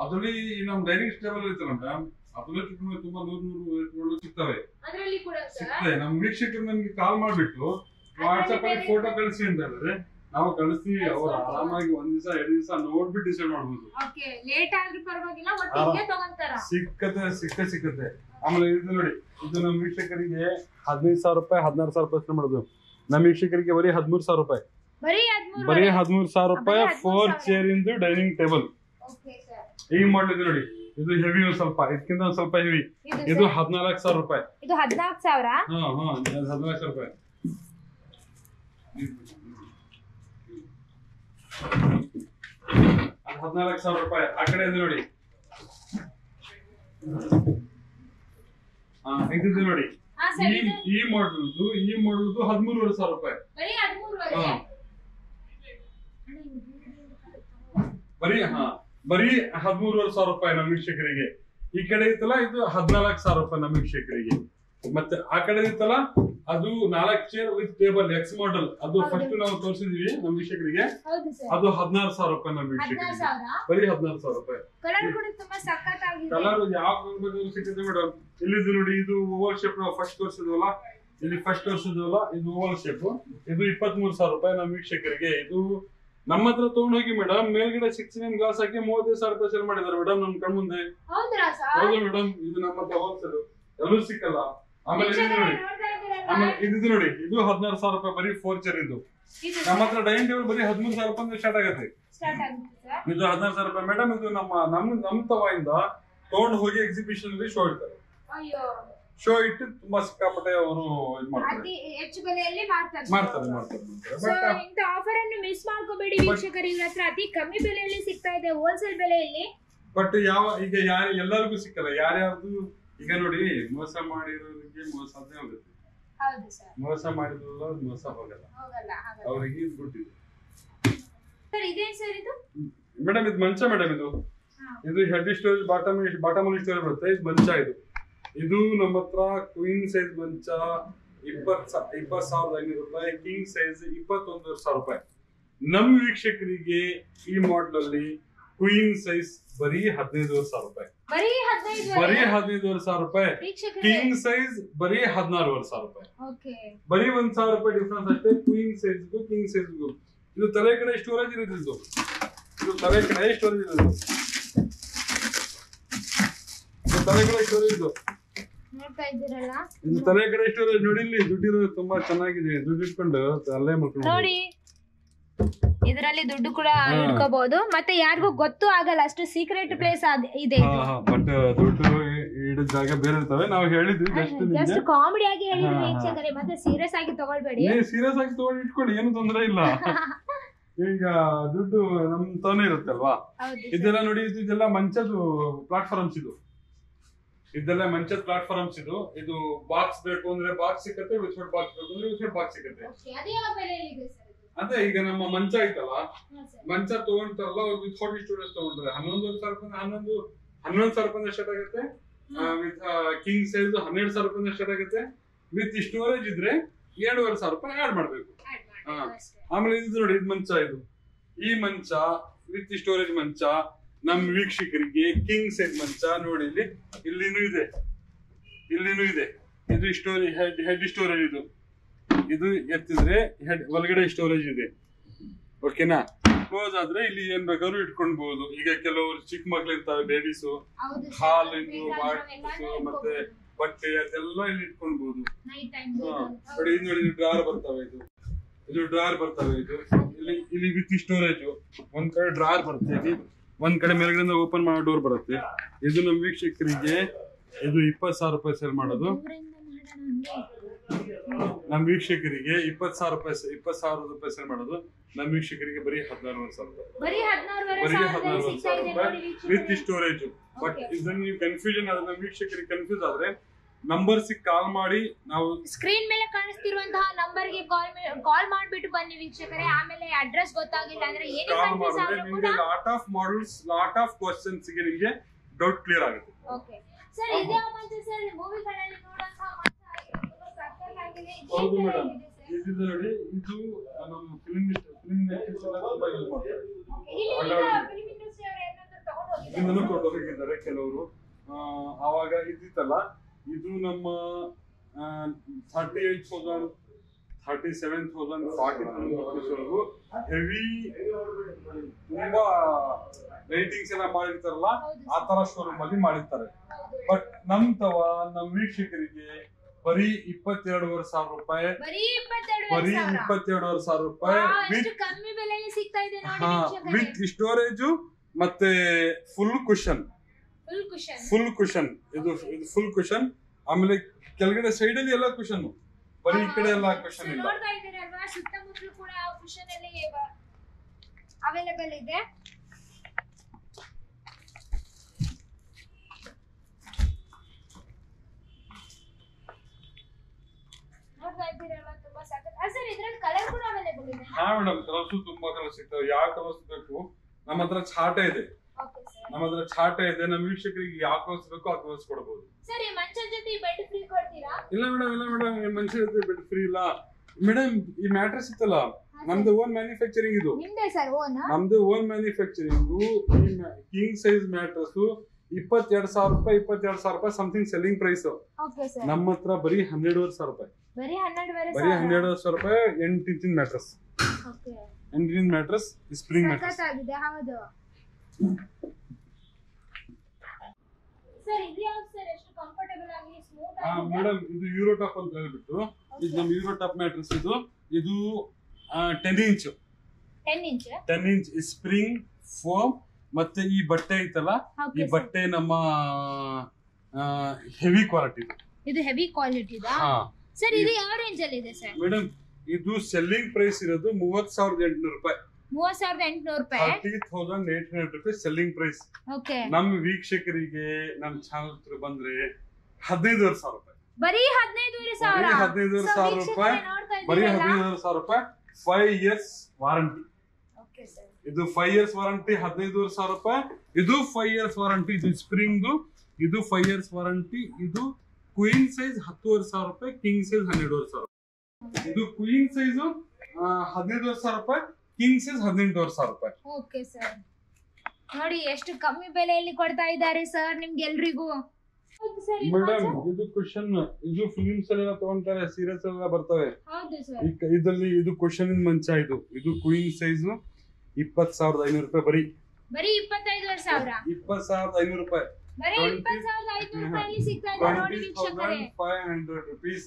ಅದರಲ್ಲಿ ನಮ್ಮ ಡೈನಿಂಗ್ ಟೇಬಲ್ ಇರ್ತಲ್ಲ ಮೇಡಮ್, ಅದರಲ್ಲಿ ತುಂಬಾ 100 ಸಿಗ್ತವೆ. ಅದರಲ್ಲಿ ಕೂಡ ಸಿಗ್ತವೆ. ನಮ್ಮ ವೀಕ್ಷಕರು ನಮ್ಗೆ ಕಾಲ್ ಮಾಡ್ಬಿಟ್ಟು ವಾಟ್ಸ್ಆಪ್ ಅಲ್ಲಿ ಫೋಟೋ ಕಳಿಸಿ ಅಂತ ಹೇಳಿದ್ರೆ ನಾವು ಕಳಿಸಿ ಅವ್ರು ಆರಾಮಾಗಿ 1 ದಿವಸ 2 ದಿವಸ ನೋಡ್ಬಿಟ್ಟು ಡಿಸೈಡ್ ಮಾಡ್ಬೋದು. ಓಕೆ, ಲೇಟ್ ಆದ್ರೂ ಪರವಾಗಿಲ್ಲ, ಒಟ್ಟಿಗೆ ತಗೊಂತಾರ. ಸಿಕ್ಕತ್ತೆ. ಆಮೇಲೆ ಇದು ನೋಡಿ, ಇದು ನಮ್ಮ ವೀಕ್ಷಕರಿಗೆ 15,000 ರೂಪಾಯಿ 16,000 ರೂಪಾಯಿ ಮಾಡೋದು. ನಮ್ಮ ವೀಕ್ಷಕರಿಗೆ ಬರೀ 13,000 ರೂಪಾಯಿ. ಬರೀ 13,000 ರೂಪಾಯಿ 4 ಚೇರ್ ಇಂದು ಡೈನಿಂಗ್ ಟೇಬಲ್. ಈ ಮಾಡಲ್ ಇದು ನೋಡಿ, ಇದು ಹೆವಿ ಸ್ವಲ್ಪ, ಇದಕ್ಕಿಂತ ಒಂದ್ ಸ್ವಲ್ಪ ಹೆವಿ. ಇದು 14,000 ರೂಪಾಯಿ. ಇದು 14,000. 14,000 ರೂಪಾಯಿ. 14,000 ರೂಪಾಯಿ. ಆ ಕಡೆ ಇದೆ ನೋಡಿ, ಇದು ನೋಡಿ, ಈ ಮಾಡಲ್ದು 13,500 ರೂಪಾಯಿ. ಬರೀ 13,500 ರೂಪಾಯಿ ನಮ್ಮ ವೀಕ್ಷಕರಿಗೆ. ಈ ಕಡೆ ಇತ್ತಲ್ಲ ಇದು 14,000 ರೂಪಾಯಿ ನಮ್ಮ ವೀಕ್ಷಕರಿಗೆ. ಮತ್ತೆ ಆ ಕಡೆ ಇತ್ತಲ್ಲ ಅದು 4 chair with table X model. ಅದು ಫಸ್ಟ್ ನಾವು ತೋರಿಸಿದೀವಿ ನಮ್ಮ ವೀಕ್ಷಕರಿಗೆ. ಅದು 16,000 ರೂಪಾಯಿ ನಮ್ಮ ವೀಕ್ಷಕರಿಗೆ. ಬರೀ 16,000 ರೂಪಾಯಿ. ಕಲರ್ ಯಾವ ಬೇಕಾದ್ರೂ ಸಿಗುತ್ತೆ ಮೇಡಮ್. ಇಲ್ಲಿದ್ದು ನೋಡಿ, ಇದು ಓವಲ್ ಶೇಪ್ ನಾವು ಫಸ್ಟ್ ತೋರಿಸಿದ್ವಲ್ಲ, ಇದು ಓವಲ್ ಶೇಪ್. ಇದು 23,000 ರೂಪಾಯಿ ನಮ್ಮ ವೀಕ್ಷಕರಿಗೆ. ಇದು ನಮ್ಮ ಹತ್ರ ತಗೊಂಡೋಗಿ ಮೇಡಮ್, ಮೇಲ್ಗಡೆ 6mm ಗ್ಲಾಸ್ ಹಾಕಿ 35,000 ರೂಪಾಯಿ ಸೇಲ್ ಮಾಡಿದ್ದಾರೆ ಮೇಡಮ್ ನಮ್ ಕಣ್ಮುಂದೆ. ಹೌದು ಮೇಡಮ್, ಇದು ನಮ್ಮ ಹತ್ರ ಹೋಲ್ಸೇಲ್, ಎಲ್ಲೂ ಸಿಕ್ಕಲ್ಲ. ಆಮೇಲೆ ಇದು ನೋಡಿ, ಇದು 16,000 ರೂಪಾಯಿ ಬರೀ 4 ಚೇರ್. ಇದು ನಮ್ಮ ಹತ್ರ ಡೈನಿಂಗ್ ಟೇಬಲ್ ಬರೀ 13,000 ರೂಪಾಯಿ ಸ್ಟಾರ್ಟ್ ಆಗುತ್ತೆ. ಇದು 16,000 ರೂಪಾಯಿ ಮೇಡಮ್. ಇದು ನಮ್ಮ ತವಾಯಿಂದ ತಗೊಂಡು ಹೋಗಿ ಎಕ್ಸಿಬಿಷನ್ ಅಲ್ಲಿ ಶೋ ಇಡ್ತಾರೆ. ಶೋ ಇಟ್ಟು ತುಂಬಾ ಸಿಕ್ಕಾಪಟ್ಟೆ ಅವರು ಇದು ಮಾಡ್ತಾರೆ, ಹೆಚ್ಚು ಬೆಲೆಯಲ್ಲಿ ಮಾಡ್ತಾರೆ. ಇಂತ ಆಫರ್ ಅನ್ನು ಮಿಸ್ ಮಾಡ್ಕೋಬೇಡಿ ವೀಕ್ಷಕರು. ಇವ್ರ ಹತ್ರ ಅತಿ ಕಮ್ಮಿ ಬೆಲೆಯಲ್ಲಿ ಸಿಗ್ತಾ ಇದೆ, ಹೋಲ್ಸೇಲ್ ಬೆಲೆಯಲ್ಲಿ. ಬಟ್ ಈಗ ಎಲ್ಲರಿಗೂ ಸಿಕ್ಕಲ್ಲ. ಯಾರ್ಯಾರ್ದು ಈಗ ನೋಡಿ, ಮೋಸ ಮಾಡಿರೋರಿಗೆ ಮೋಸನೇ ಹೋಗುತ್ತೆ. ಮೋಸ ಮಾಡಿದ್ರಲ್ಲ ಮೋಸ ಹೋಗಲ್ಲ, ಅವ್ರಿಗೆ ಇದು ಕೊಟ್ಟಿದೆ ಮೇಡಮ್. ಇದು ಮಂಚ ಮೇಡಮ್. ಇದು ಹೆಡ್ ಸ್ಟೋರೇಜ್, ಬಾಟಮ್ ಸ್ಟೋರೇಜ್ ಬರುತ್ತೆ. ಇದು ಮಂಚ. ಇದು ನಮ್ಮ ಹತ್ರ ಕ್ವೀನ್ ಸೈಜ್ ಮಂಚ 20,500 ರೂಪಾಯಿ, ಕಿಂಗ್ ಸೈಜ್ 21,000 ರೂಪಾಯಿ. ನಮ್ಮ ವೀಕ್ಷಕರಿಗೆ ಈ ಮಾಡೆಲ್ ಅಲ್ಲಿ ಕ್ವೀನ್ ಸೈಜ್ ಬರೀ 15,000 ರೂಪಾಯಿ. ಬರೀ 15,000 ರೂಪಾಯಿ. ಕಿಂಗ್ ಸೈಜ್ ಬರೀ 16,000 ರೂಪಾಯಿ. ಬರೀ 1,000 ರೂಪಾಯಿ ಡಿಫ್ರೆನ್ಸ್ ಅಷ್ಟೇ ಕ್ವೀನ್ ಸೈಜ್ಗೂ ಕಿಂಗ್ ಸೈಜ್ಗೂ. ಇದು ತಲೆ ಕಡೆ ಸ್ಟೋರೇಜ್ ಇರುತ್ತೆ. ಇದು ತಲೆ ಕಡೆ ಸ್ಟೋರೇಜ್ ಇರೋದು. ತಲೆ ಕಡೆ ಸ್ಟೋರೇಜ್ ಇದು ತಲೆ ಕಡೆ ಸ್ಟೋರೇಜ್ ನೋಡಿ. ಇಲ್ಲಿ ದುಡ್ಡಿರೋದು ತುಂಬಾ ಚೆನ್ನಾಗಿದೆ. ದುಡ್ಡು ಇಟ್ಕೊಂಡು ಅಲ್ಲೇ ಮಲ್ಕೊಂಡು ಇದರಲ್ಲಿ ದುಡ್ಡು ಕೂಡ ಇಟ್ಕೋಬಹುದು. ಮತ್ತೆ ಯಾರಿಗೂ ಗೊತ್ತು ಆಗಲ್ಲ, ಅಷ್ಟು ಸೀಕ್ರೆಟ್ ಪ್ಲೇಸ್ ಇದೆ. ಬಟ್ ದುಡ್ಡು ಇಡೋ ಜಾಗ ಬೇರೆ ಇರ್ತವೆ. ನಾವು ಹೇಳಿದ್ವಿ ಜಸ್ಟ್ ಕಾಮಿಡಿ ಆಗಿ ಹೇಳಿದ್ವಿ ವೀಕ್ಷಕರೇ, ಮತ್ತೆ ಸೀರಿಯಸ್ ಆಗಿ ತಗೊಳ್ಬೇಡಿ. ಸೀರಿಯಸ್ ಆಗಿ ತಗೊಂಡು ಇಟ್ಕೊಳ್ಳಿ, ಏನು ತೊಂದರೆ ಇಲ್ಲ. ಈಗ ದುಡ್ಡು ನಮ್ ತಾನೇ ಇರುತ್ತಲ್ವಾ. ಇದೆಲ್ಲ ನೋಡಿ, ಇದೆಲ್ಲ ಮಂಚದ ಪ್ಲಾಟ್ಫಾರ್ಮ್ಸ್. ಇದೆಲ್ಲ ಮಂಚದ ಪ್ಲಾಟ್ಫಾರ್ಮ್ಸ್. ಇದು ಬಾಕ್ಸ್ ಬೇಕು ಅಂದ್ರೆ ಬಾಕ್ಸ್ ಸಿಕ್ಕತ್ತೆ, ವಿಥೌಟ್ ಬಾಕ್ಸ್ ಬೇಕು ಅಂದ್ರೆ ವಿಥೌಟ್ ಬಾಕ್ಸ್ ಸಿಕ್ಕತ್ತೆ. ಅದೇ ಈಗ ನಮ್ಮ ಮಂಚ ಐತಲ್ಲ, ಮಂಚ ತಗೊಂತಾರಲ್ಲ ಅವ್ರು ವಿಥೌಟ್ ಸ್ಟೋರೇಜ್ ತಗೊಂತಾರೆ. 11,000 ರೂಪಾಯಿ ಸ್ಟಾರ್ಟ್ ಆಗುತ್ತೆ. ವಿತ್ ಕಿಂಗ್ ಸೈಜ್ 12,000 ರೂಪಾಯಿ ಸ್ಟಾರ್ಟ್ ಆಗುತ್ತೆ. ವಿತ್ ಸ್ಟೋರೇಜ್ ಇದ್ರೆ 7,500 ರೂಪಾಯಿ ಆಡ್ ಮಾಡ್ಬೇಕು. ಆಮೇಲೆ ಇದು ನೋಡಿ, ಇದು ಮಂಚ. ಈ ಮಂಚ ವಿತ್ ಸ್ಟೋರೇಜ್ ಮಂಚ ನಮ್ ವೀಕ್ಷಕರಿಗೆ ಕಿಂಗ್ ಸೈಜ್ ಮಂಚ ನೋಡಿ. ಇಲ್ಲಿನೂ ಇದೆ. ಇದು ಸ್ಟೋರೇಜ್, ಹೆಡ್ ಸ್ಟೋರೇಜ್. ಇದು ಎತ್ತಿದ್ರೆ ಹೆಡ್ ಒಳಗಡೆ ಸ್ಟೋರೇಜ್ ಇದೆ. ಓಕೆನಾ? ಕ್ಲೋಸ್ ಆದ್ರೆ ಇಲ್ಲಿ ಏನ್ ಬೇಕಾದ್ರೂ ಇಟ್ಕೊಳ್ಬಹುದು. ಈಗ ಕೆಲವರು ಚಿಕ್ಕ ಮಕ್ಳು ಇರ್ತಾರೆ, ಬೇಬೀಸು, ಹಾಲಿಂದು ಬಾಟ್ಸ್ ಮತ್ತೆ ಬಟ್ಟೆ ಅದೆಲ್ಲ ಇಲ್ಲಿ ಇಟ್ಕೊಳ್ಬಹುದು. ನೋಡಿ, ಇದು ನೋಡಿ, ಡ್ರಾರ್ ಬರ್ತವೆ. ಇದು ಡ್ರಾರ್ ಬರ್ತವೆ. ಇಲ್ಲಿ ವಿತ್ ಸ್ಟೋರೇಜ್ ಒಂದ್ ಕಡೆ ಡ್ರಾರ್ ಬರುತ್ತೆ, ಒಂದ್ ಕಡೆ ಮೇಲ್ಗಡೆ ಓಪನ್ ಮಾಡೋ ಡೋರ್ ಬರುತ್ತೆ. ಇದು ನಮ್ ವೀಕ್ಷಕರಿಗೆ ಇದು 20,000 ರೂಪಾಯಿ ಸೇಲ್ ಮಾಡೋದು. ನಮ್ ವೀಕ್ಷಕರಿಗೆ 20,000 ರೂಪಾಯಿ ಸೇಲ್ ಮಾಡೋದು. ನಮ್ ವೀಕ್ಷಕರಿಗೆ ಬರೀ 16,000 ರೂಪಾಯಿ ವಿತ್ ಸ್ಟೋರೇಜ್. ಬಟ್ ಇದನ್ನ ನೀವು ಕನ್ಫ್ಯೂಷನ್ ಆದ್ರೆ, ನಮ್ ವೀಕ್ಷಕರಿಗೆ ಕನ್ಫ್ಯೂಸ್ ಆದ್ರೆ ನಂಬರ್ಸ್ ಕಾಲ್ ಮಾಡಿ, ನಾವು ಸ್ಕ್ರೀನ್ ಮೇಲೆ ಕಾಣಿಸ್ತಿರುವಂತಹ ನಂಬರ್ ಗೆ ಕಾಲ್ ಮಾಡ್ಬಿಟ್ಟು ಬನ್ನಿ ವೀಕ್ಷಕರೇ. ಆಮೇಲೆ ಅಡ್ರೆಸ್ ಗೊತ್ತಾಗಿಲ್ಲ ಅಂದ್ರೆ ಏನೇ ಕನ್ಫ್ಯೂಸ್ ಆದ್ರೂ ಕೂಡ lot of models, lot of questions ಗೆ ನಿಮಗೆ ಡೌಟ್ ಕ್ಲಿಯರ್ ಆಗುತ್ತೆ. ಓಕೆ ಸರ್, ಇದೇ ಮಂಚ ಸರ್ ಮೂವಿಗಳಲ್ಲಿ ನೋಡುವಂತಹ ಮಂಚ ಸಕ್ಕಲ್ ಆಗಿದೆ. ಹೌದು ಮೇಡಮ್, ಇದು ನೋಡಿ, ಇದು ನಮ್ಮ ಫಿಲ್ಮ್ ಇಂಡಸ್ಟ್ರಿ ತುಂಬಾ ಯೂಸ್ ಮಾಡ್ತಾರೆ. ಫಿಲ್ಮ್ ಇಂಡಸ್ಟ್ರಿ ಅವರು ಏನಾದರೂ ತಗೊಂಡು ಹೋಗಿದ್ದಾರೆ ಕೆಲವರು. ಆವಾಗ ಇದ್ದಿತ್ತಲ್ಲ, ಇದು ನಮ್ಮ 38,000, 37,000, 40,000 ಹೆವಿ ತುಂಬಾ ರೈಟಿಂಗ್ಸ್ ಎಲ್ಲ ಮಾಡಿರ್ತಾರಲ್ಲ, ಆ ತರ ಶೋರೂಮ್ ಅಲ್ಲಿ ಮಾಡಿರ್ತಾರೆ. ಬಟ್ ನಮ್ ವೀಕ್ಷಕರಿಗೆ ಬರೀ 22,500 ರೂಪಾಯಿ, ಬರೀ 22,500 ರೂಪಾಯಿ ವಿತ್ ಸ್ಟೋರೇಜ್ ಮತ್ತೆ ಫುಲ್ ಕುಶನ್. ಇದು ಫುಲ್ ಕುಶನ್. ಆಮೇಲೆ ಕೆಳಗಡೆ ಸೈಡ್ ಅಲ್ಲಿ ಎಲ್ಲ ಕುಶನ್, ಬರೀ ಈ ಕಡೆ ಎಲ್ಲ ಕುಶನ್ ಇಲ್ಲ. ಸುತ್ತಮುತ್ತಲು ಕೂಡ ಕುಶನ್ ಅಲ್ಲಿ ಅವೈಲೇಬಲ್ ಇದೆ. ಹಾ ಮೇಡಮ್, ಕಲರ್ಸ್ ತುಂಬಾ ಕಲರ್ಸ್ ಸಿಗ್ತವೆ. ಯಾವ ಕಲರ್ಸ್ ಬೇಕು ನಮ್ಮ ಹತ್ರ ಚಾಟ ಇದೆ. ನಮ್ಮ ವೀಕ್ಷಕರಿಗೆ ಯಾವ ಕಲರ್ಸ್ ಬೇಕು ಆ ಕಲರ್ಸ್ ಕೊಡಬಹುದು. ಇಲ್ಲ ಮೇಡಮ್, ಮಂಚದ ಜೊತೆ ಬೆಡ್ ಫ್ರೀ ಇಲ್ಲ ಮೇಡಮ್. ಈ ಮ್ಯಾಟ್ರೆಸ್ ಇತ್ತಲ್ಲ, ನಮ್ದು ಓನ್ ಮ್ಯಾನುಫ್ಯಾಕ್ಚರಿಂಗ್. ಇದು ನಮ್ದು own manufacturing. King size mattress 22,000 ರೂಪಾಯಿ ಸಮಥಿಂಗ್ ಸೆಲ್ಲಿಂಗ್ ಪ್ರೈಸ್. ನಮ್ಮ ಹತ್ರ ಬರೀ 12,500 ರೂಪಾಯಿ. ಬರೀ 12,500 ರೂಪಾಯಿ 8 ಇಂಚಿನ ಮ್ಯಾಟ್ರೆಸ್. 8 ಇಂಚಿನ ಮ್ಯಾಟ್ರೆಸ್, ಸ್ಪ್ರಿಂಗ್ ಮ್ಯಾಟ್ರೆಸ್. ಮೇಡಮ್, ಇದು ಯೂರೋಟಾಪ್ ಅಂತ ಹೇಳ್ಬಿಟ್ಟು, ಇದು ನಮ್ಮ ಯೂರೋಟಾಪ್ ಮ್ಯಾಟ್ರೆಸ್. ಇದು 10 ಇಂಚ್ ಸ್ಪ್ರಿಂಗ್ ಫೋಮ್. ಮತ್ತೆ ಈ ಬಟ್ಟೆ ಐತಲ್ಲ, ಈ ಬಟ್ಟೆ ನಮ್ಮ ಹೆವಿ ಕ್ವಾಲಿಟಿ. ಇದು ಹೆವಿ ಕ್ವಾಲಿಟಿ ಸರ್. ಇದು ಯಾವ ರೇಂಜ್ ಅಲ್ಲಿ ಇದೆ ಸರ್? ಮೇಡಮ್, ಇದು ಸೆಲ್ಲಿಂಗ್ ಪ್ರೈಸ್ ಇರೋದು 30,800 ರೂಪಾಯಿ. 30,800 ರೂಪಾಯಿ. 30,800 ರೂಪಾಯಿ ಸೆಲ್ಲಿಂಗ್ ಪ್ರೈಸ್. ನಮ್ಮ ವೀಕ್ಷಕರಿಗೆ ನಮ್ಮ ಚಾನಲ್ ಹತ್ರ ಬಂದ್ರೆ 15,500 ರೂಪಾಯಿ. ಬರೀ 15,500 ರೂಪಾಯಿ. ಬರೀ 15,500 ರೂಪಾಯಿ. 5 years ವಾರಂಟಿ. ಇದು 5 years ವಾರಂಟಿ, 15,500 ರೂಪಾಯಿ. ಇದು 5 years ವಾರಂಟಿ. ಇದು ಸ್ಪ್ರಿಂಗ್. ಇದು 5 years ವಾರಂಟಿ. ಇದು ಕ್ವೀನ್ ಸೈಜ್ 10,500 ರೂಪಾಯಿ, ಕಿಂಗ್ ಸೈಜ್ 12,500 ರೂಪಾಯಿ. ಇದು ಕ್ವೀನ್ ಸೈಜ್ 15,500 ರೂಪಾಯಿ, ಕಿಂಗ್ ಸೈಜ್ 18,500 ರೂಪಾಯಿ. ಓಕೆ ಸರ್, ನೋಡಿ ಎಷ್ಟು ಕಮ್ಮಿ ಬೆಲೆಯಲ್ಲಿ ಕೊಡ್ತಾ ಇದ್ದಾರೆ ಸರ್ ನಿಮ್ಗೆಲ್ರಿಗೂ. ಮೇಡಮ್, ಇದು ಕ್ವಶನ್, ಇದು ಫಿಲ್ಮ್ಸ್ ಎಲ್ಲ ತಗೊಂತಾರೆ, ಸೀರಿಯಲ್ಸ್ ಎಲ್ಲ ಬರ್ತವೆ. ಇದರಲ್ಲಿ ಇದು ಕ್ವಶನ್ ಮಂಚ. ಇದು ಕ್ವೀನ್ ಸೈಜ್ 20,500 ರೂಪಾಯಿ. ಬರೀ 20,500 ರೂಪಾಯಿ. 20,500 ರೂಪಾಯಿ ಸಿಗ್ತಾ ಇದೆ ನೋಡಿ ವೀಕ್ಷಕರೇ. 20,500 rupees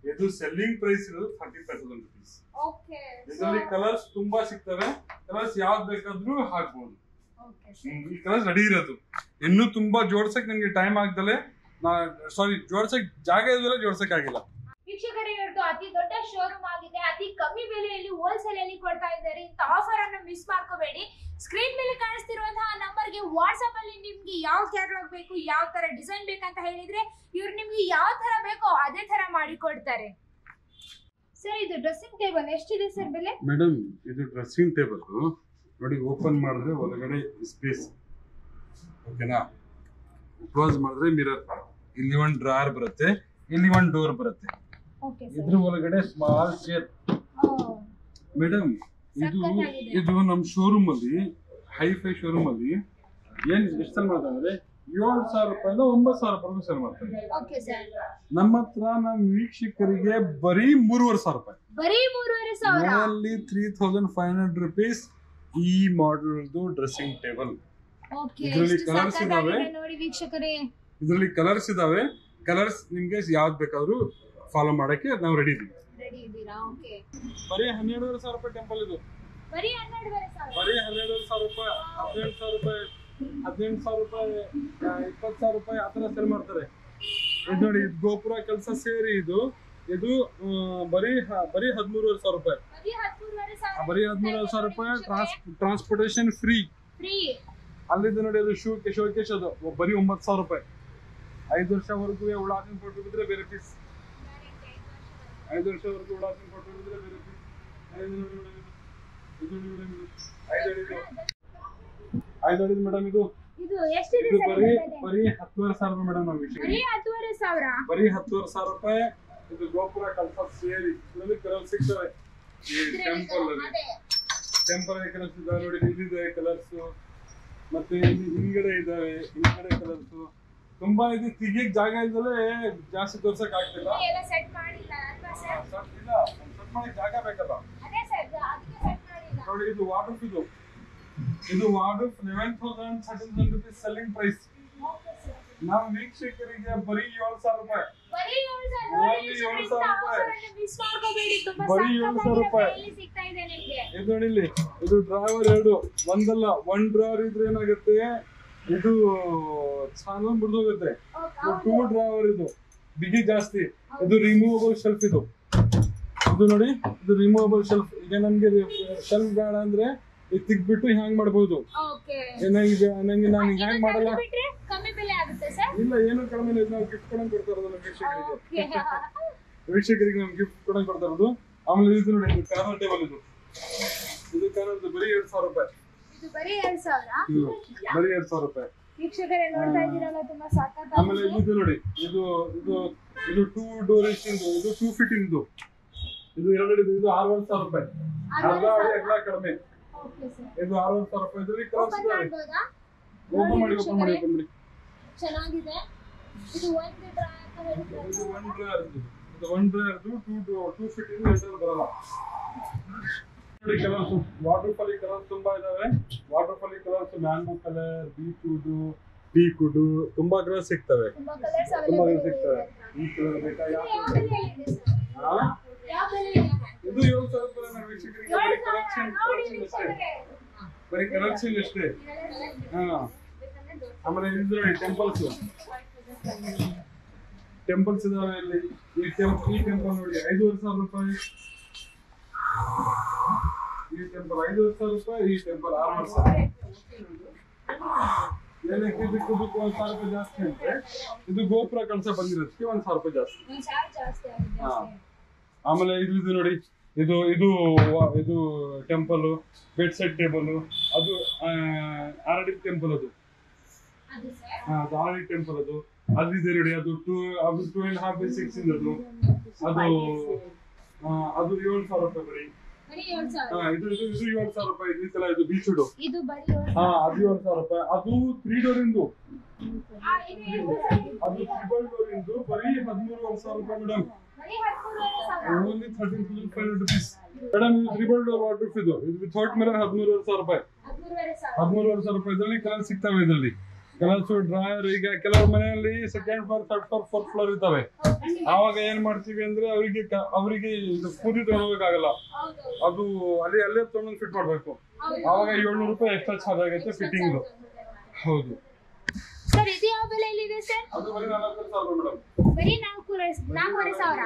ಇದು ಸೆಲ್ಲಿಂಗ್ ಪ್ರೈಸ್ ಇರೋದು 35,000 rupees. ಓಕೆ ಇದರಲ್ಲಿ ಕಲರ್ಸ್ ತುಂಬಾ ಸಿಗ್ತವೆ. ಕಲರ್ಸ್ ಯಾವ್ದು ಬೇಕಾದ್ರೂ ಹಾಕ್ಬೋದು. ಈ ಕಲರ್ಸ್ ರೆಡಿ ಇರೋದು. ಇನ್ನು ತುಂಬಾ ಜೋಡ್ಸಕ್ ನಂಗೆ ಟೈಮ್ ಆಗ್ದಲೆ ಜೋಡ್ಸಕ್ ಜಾಗ ಇದ್ರೆ ಜೋಡ್ಸಕ್ ಆಗಿಲ್ಲ. ವೀಕ್ಷಕರೇ, ಇವತ್ತು ಅತಿ ದೊಡ್ಡ ಶೋರೂಮ್ ಆಗಿದೆ. ಅತಿ ಕಮ್ಮಿ ಬೆಲೆಯಲ್ಲಿ ಹೋಲ್ಸೇಲ್ ಅಲ್ಲಿ ಕೊಡ್ತಾ ಇದ್ದಾರೆ. ಇಂತ ಆಫರ್ ಅನ್ನು ಮಿಸ್ ಮಾಡ್ಕೋಬೇಡಿ. ಸ್ಕ್ರೀನ್ ಮೇಲೆ ಕಾಣಿಸ್ತಿರುವಂತಹ ನಂಬರ್ಗೆ ವಾಟ್ಸ್ಆಪ್ ಅಲ್ಲಿ ನಿಮ್ಗೆ ಯಾವ ಕ್ಯಾಟಲಾಗ್ ಬೇಕು, ಯಾವ ತರ ಡಿಸೈನ್ ಬೇಕಂತ ಹೇಳಿದ್ರೆ ಇವ್ರು ನಿಮ್ಗೆ ಯಾವ ತರ ಬೇಕೋ ಅದೇ ತರ ಮಾಡಿ ಕೊಡ್ತಾರೆ. ಸರ್, ಇದು ಡ್ರೆಸ್ಸಿಂಗ್ ಟೇಬಲ್ ಎಷ್ಟಿದೆ ಸರ್ ಬೆಲೆ? ಮೇಡಮ್, ಇದು ಡ್ರೆಸ್ಸಿಂಗ್ ಟೇಬಲ್ ನೋಡಿ, ಓಪನ್ ಮಾಡಿದ್ರೆ ಒಳಗಡೆ ಸ್ಪೇಸ್, ಓಕೆನಾ? ಕ್ಲೋಸ್ ಮಾಡಿದ್ರೆ ಮಿರರ್, ಇಲ್ಲಿ ಒಂದು ಡ್ರಾಯರ್ ಬರುತ್ತೆ, ಇಲ್ಲಿ ಒಂದು ಡೋರ್ ಬರುತ್ತೆ. ಇದ್ರ ಒಳಗಡೆ ಸ್ಮಾಲ್ ಚೇರ್. ಮೇಡಮ್, ಇದು ನಮ್ಮ ಶೋರೂಮ್ ಅಲ್ಲಿ ಹೈಫೈ ಶೋರೂಮ್ ಅಲ್ಲಿ ಏನ್ ಎಷ್ಟು ಸೆಲ್ ಮಾಡ್ತಾರೆ ಅಂದ್ರೆ 7,000 ರೂಪಾಯಿಂದ 9,000 ರೂಪಾಯಿ ಸೆಲ್ ಮಾಡ್ತಾರೆ. ನಮ್ಮ ಹತ್ರ ನಮ್ಮ ವೀಕ್ಷಕರಿಗೆ ಬರೀ 3,500 ರೂಪಾಯಿ, ಓನ್ಲಿ 3,500 rupees ಈ ಮಾಡೆಲ್ದು ಡ್ರೆಸ್ಸಿಂಗ್ ಟೇಬಲ್. ಇದರಲ್ಲಿ ಕಲರ್ಸ್ ಇದಾವೆ ನೋಡಿ ವೀಕ್ಷಕರೇ, ಇದರಲ್ಲಿ ಕಲರ್ಸ್ ಇದಾವೆ. ಕಲರ್ಸ್ ನಿಮ್ಗೆ ಯಾವ್ದು ಬೇಕಾದ್ರೂ ಫಾಲೋ ಮಾಡಕ್ಕೆ ನಾವು ರೆಡಿ ಇದೀವಿ. ಬರೀ 12,500 ರೂಪಾಯಿ ಟೆಂಪಲ್ ಇದು. ಬರೀ 12,500 ರೂಪಾಯಿ, 18,000 ರೂಪಾಯಿ, 18,000 ರೂಪಾಯಿ, 20,000 ರೂಪಾಯಿ ಆತರ ಸೇಲ್ ಮಾಡ್ತಾರೆ. ಇದು ನೋಡಿ, ಗೋಪುರ ಕೆಲಸ ಸೇರಿ ಇದು ಬರೀ 13,500 ರೂಪಾಯಿ. ಬರೀ 13,500 ರೂಪಾಯಿ. Transportation free. ಅಲ್ಲಿದ್ದು ನೋಡಿ, ಅದು ಶೋಕೇಶ್ ಅದು ಬರೀ 9,000 ರೂಪಾಯಿ. 5 ವರ್ಷವರೆಗೂ ಉಡಾಸಿನ ಫೋಟೋ ಬಿದ್ರೆ ಬೇರೆ ಫೀಸ್. 5 ವರ್ಷವರೆಗೂ ಉಡಾಸಿನ ಫೋಟೋ ಬಿದ್ರೆ ಬೇರೆ ಫೀಸ್. 5 ಅಡಿ ಮೇಡಮ್. ಇದು ಬರೀ 10,500 ಮೇಡಮ್. ನಾವು ಬರೀ 10,500 ರೂಪಾಯಿ. ಇದು ಗೋಪುರ ಕಲ್ಸ ಸೇರಿ ಇದರಲ್ಲಿ ಕಲರ್ ಸಿಗ್ತವೆ. ಟೆಂಪಲ್ ಕಲರ್ಸ್ ಇದಾವೆ ನೋಡಿ, ಇಲ್ಲಿದೆ ಕಲರ್ಸ್, ಮತ್ತೆ ಇಲ್ಲಿ ಹಿಂದ್ಗಡೆ ಇದಾವೆ, ಹಿಂದ್ಗಡೆ ಕಲರ್ಸ್ ತುಂಬಾ ಇದೆ. ತೆಗಿಯಕ್ ಜಾಗ ಇದ್ದಲೇ ಜಾಸ್ತಿ ತೋರ್ಸಕ್ ಆಗ್ತಿಲ್ಲ. ಸೆಟ್ ಮಾಡಕ್ ಜಾಗ ಬೇಕಲ್ಲ ನೋಡಿ. ಇದು ವಾರ್ಡ್ರೋಬ್, ಇದು ವಾರ್ಡ್ರೋಬ್ 11,000 rupees ಸೆಲ್ಲಿಂಗ್ ಪ್ರೈಸ್. ನಮ್ಮ ವೀಕ್ಷಕರಿಗೆ ಬರೀ 7,000 ರೂಪಾಯಿ. ಬರೀ 7,000 ರೂಪಾಯಿ. ಇದು ನೋಡಿ, ಇಲ್ಲಿ ಇದು ಡ್ರಾವರ್ 2, ಒಂದಲ್ಲ, ಒಂದ್ ಡ್ರಾವರ್ ಇದ್ರೆ ಏನಾಗುತ್ತೆ, ಇದು ಚಾನಲ್ ಮುರಿದೋಗುತ್ತೆ. 2 ಡ್ರಾವರ್ ಇದು ಬಿಗಿ ಜಾಸ್ತಿ. ಇದು ರಿಮೂವಬಲ್ ಶೆಲ್ಫ್. ಇದು ನೋಡಿ, ಇದು ರಿಮೂವಬಲ್ ಶೆಲ್ಫ್. ಈಗ ನಮ್ಗೆ ಶೆಲ್ಫ್ ಬೇಡ ಅಂದ್ರೆ ಇದು ತೆಗ್ಬಿಟ್ಟು ಹ್ಯಾಂಗ್ ಮಾಡಬಹುದು. ನಂಗೆ ನಾನು ಹ್ಯಾಂಗ್ ಮಾಡಲ್ಲ. ಇಲ್ಲ, ಏನು ಕಡಿಮೆ ಇಲ್ಲ. ನಾವು ಗಿಫ್ಟ್ ಕೊಡಂಗ್ ಕೊಡ್ತಾ ಇರೋದು ನಮ್ಮ ವೀಕ್ಷಕರಿಗೆ ನಾವು ಗಿಫ್ಟ್ ಕೊಡಂಗ್ ಕೊಡ್ತಾ ಇರೋದು. ಆಮೇಲೆ ಇದು ನೋಡಿ, ಇದು ಕಾರ್ನರ್ ಟೇಬಲ್. ಇದು ಕಾರ್ನರ್ ಬರೀ 2,000 ರೂಪಾಯಿ. ಬರೀ 2,000 ರೂಪಾಯಿ. ಆಮೇಲೆ ಇದು ನೋಡಿ, ಇದು 2 ಡೋರ್ ಇದು 2 ಫೀಟ್ ಇದು 2 ಇದು 6,500 ರೂಪಾಯಿ. ಅರ್ಧ ಅಡಿ ಅಗಲ ಕಡಿಮೆ. ಇದು 6,500 ರೂಪಾಯಿ. ಇದರಲ್ಲಿ ಕಲರ್ಸ್ ಇದಾವೆ. ಓಪನ್ ಮಾಡಿ ಚೆನ್ನಾಗಿದೆ. ಇದು ಒಂದು ಡ್ರಾಯರ್, ಇದು 2 ಫೀಟ್ ಇದು ಬರಲ್ಲ ನೋಡಿ. ಕಲರ್ಸ್ ವಾಟರ್ ಫಾಲಿ ಕಲರ್ಸ್ ತುಂಬಾ ಇದಾವೆ. Water Fali colours mango colour, beetroot ತುಂಬಾ ಕಲರ್ ಸಿಗ್ತವೆ. ಈ ಕಲರ್ ಬೇಕಾ? ಇದು 7,000 ರೂಪಾಯಿ ವೀಕ್ಷಕರಿಗೆ. ಬರೀ ಕಲೆಕ್ಷನ್ ಅಷ್ಟೇ. ಆಮೇಲೆ ಇದು ನೋಡಿ, ಟೆಂಪಲ್ಸ್ ಇದಾವೆ ಇಲ್ಲಿ. ಈ ಟೆಂಪಲ್ ನೋಡಿ 5,500 ರೂಪಾಯಿ. ಈ ಟೆಂಪಲ್ 5,500 ರೂಪಾಯಿ. ಈ ಟೆಂಪಲ್ 6,000. ಏನಕ್ಕೆ ಇದಕ್ಕೂ 1,000 ರೂಪಾಯಿ ಜಾಸ್ತಿ ಅಂದ್ರೆ, ಇದು ಗೋಪುರ ಕಳಸ ಬಂದಿರೋದಕ್ಕೆ 1,000 ರೂಪಾಯಿ ಜಾಸ್ತಿ. ಆಮೇಲೆ ಇದು ನೋಡಿ, ಇದು ಟೆಂಪಲ್ ಬೆಡ್ ಸೆಟ್ ಟೇಬಲ್. ಅದು ಆರ್ಡಿ ಟೆಂಪಲ್. ಅದು ಆರ್ಡಿ ಟೆಂಪಲ್. ಅದಿದೆ ನೋಡಿ, ಅದು 2.5 by 6 ಇಂದದು. ಅದು 7,000 ರೂಪಾಯಿ ಬರೀ. ಇದು 7,000 ರೂಪಾಯಿ. ಇದು ಬೀಚುಡು. ಅದು 7,000 ರೂಪಾಯಿ. ಅದು 3 ಡೋರ್ ಇಂದು. ಅದು 3 ಡೋರ್ ಇಂದು ಬರೀ 13,500 ರೂಪಾಯಿ ಮೇಡಮ್. Only 13,500 rupees. ಮೇಡಮ್, ಇದು 3 ಡೋರ್ ವಾಟರ್ ಇದು ವಿಥೌಟ್ ಮಿರರ್ 13,500 ರೂಪಾಯಿ. 13,500 ರೂಪಾಯಿ. ಇದರಲ್ಲಿ ಕಲರ್ ಸಿಗ್ತವೆ. ಇದರಲ್ಲಿ ಕೆಲವು ಡ್ರಾಯರ್ ಈಗ ಕೆಲವ್ರ ಮನೆಯಲ್ಲಿ second floor third floor fourth floor ಇದ್ದಾವೆ. ಆವಾಗ ಏನ್ ಮಾಡ್ತೀವಿ ಅಂದ್ರೆ ಅವರಿಗೆ ಇದು ಕೂದಿ ತಗೊಳೋಕಾಗಲ್ಲ, ಅದು ಅಲ್ಲೇ ತಗೊಂಡು ಫಿಟ್ ಮಾಡ್ಬೇಕು. ಆವಾಗ 700 ರೂಪಾಯಿ ಎಕ್ಸ್ಟ್ರಾ ಚಾರ್ಜ್ ಆಗುತ್ತೆ ಫಿಟ್ಟಿಂಗ್. ಹೌದು ಸರ್, ಇದು ಯಾವ ಬೆಲೆಯಲ್ಲಿದೆ ಸರ್? ಅದು ಬರೀ 4,000 ಮೇಡಮ್. ಬರೀ 4,500.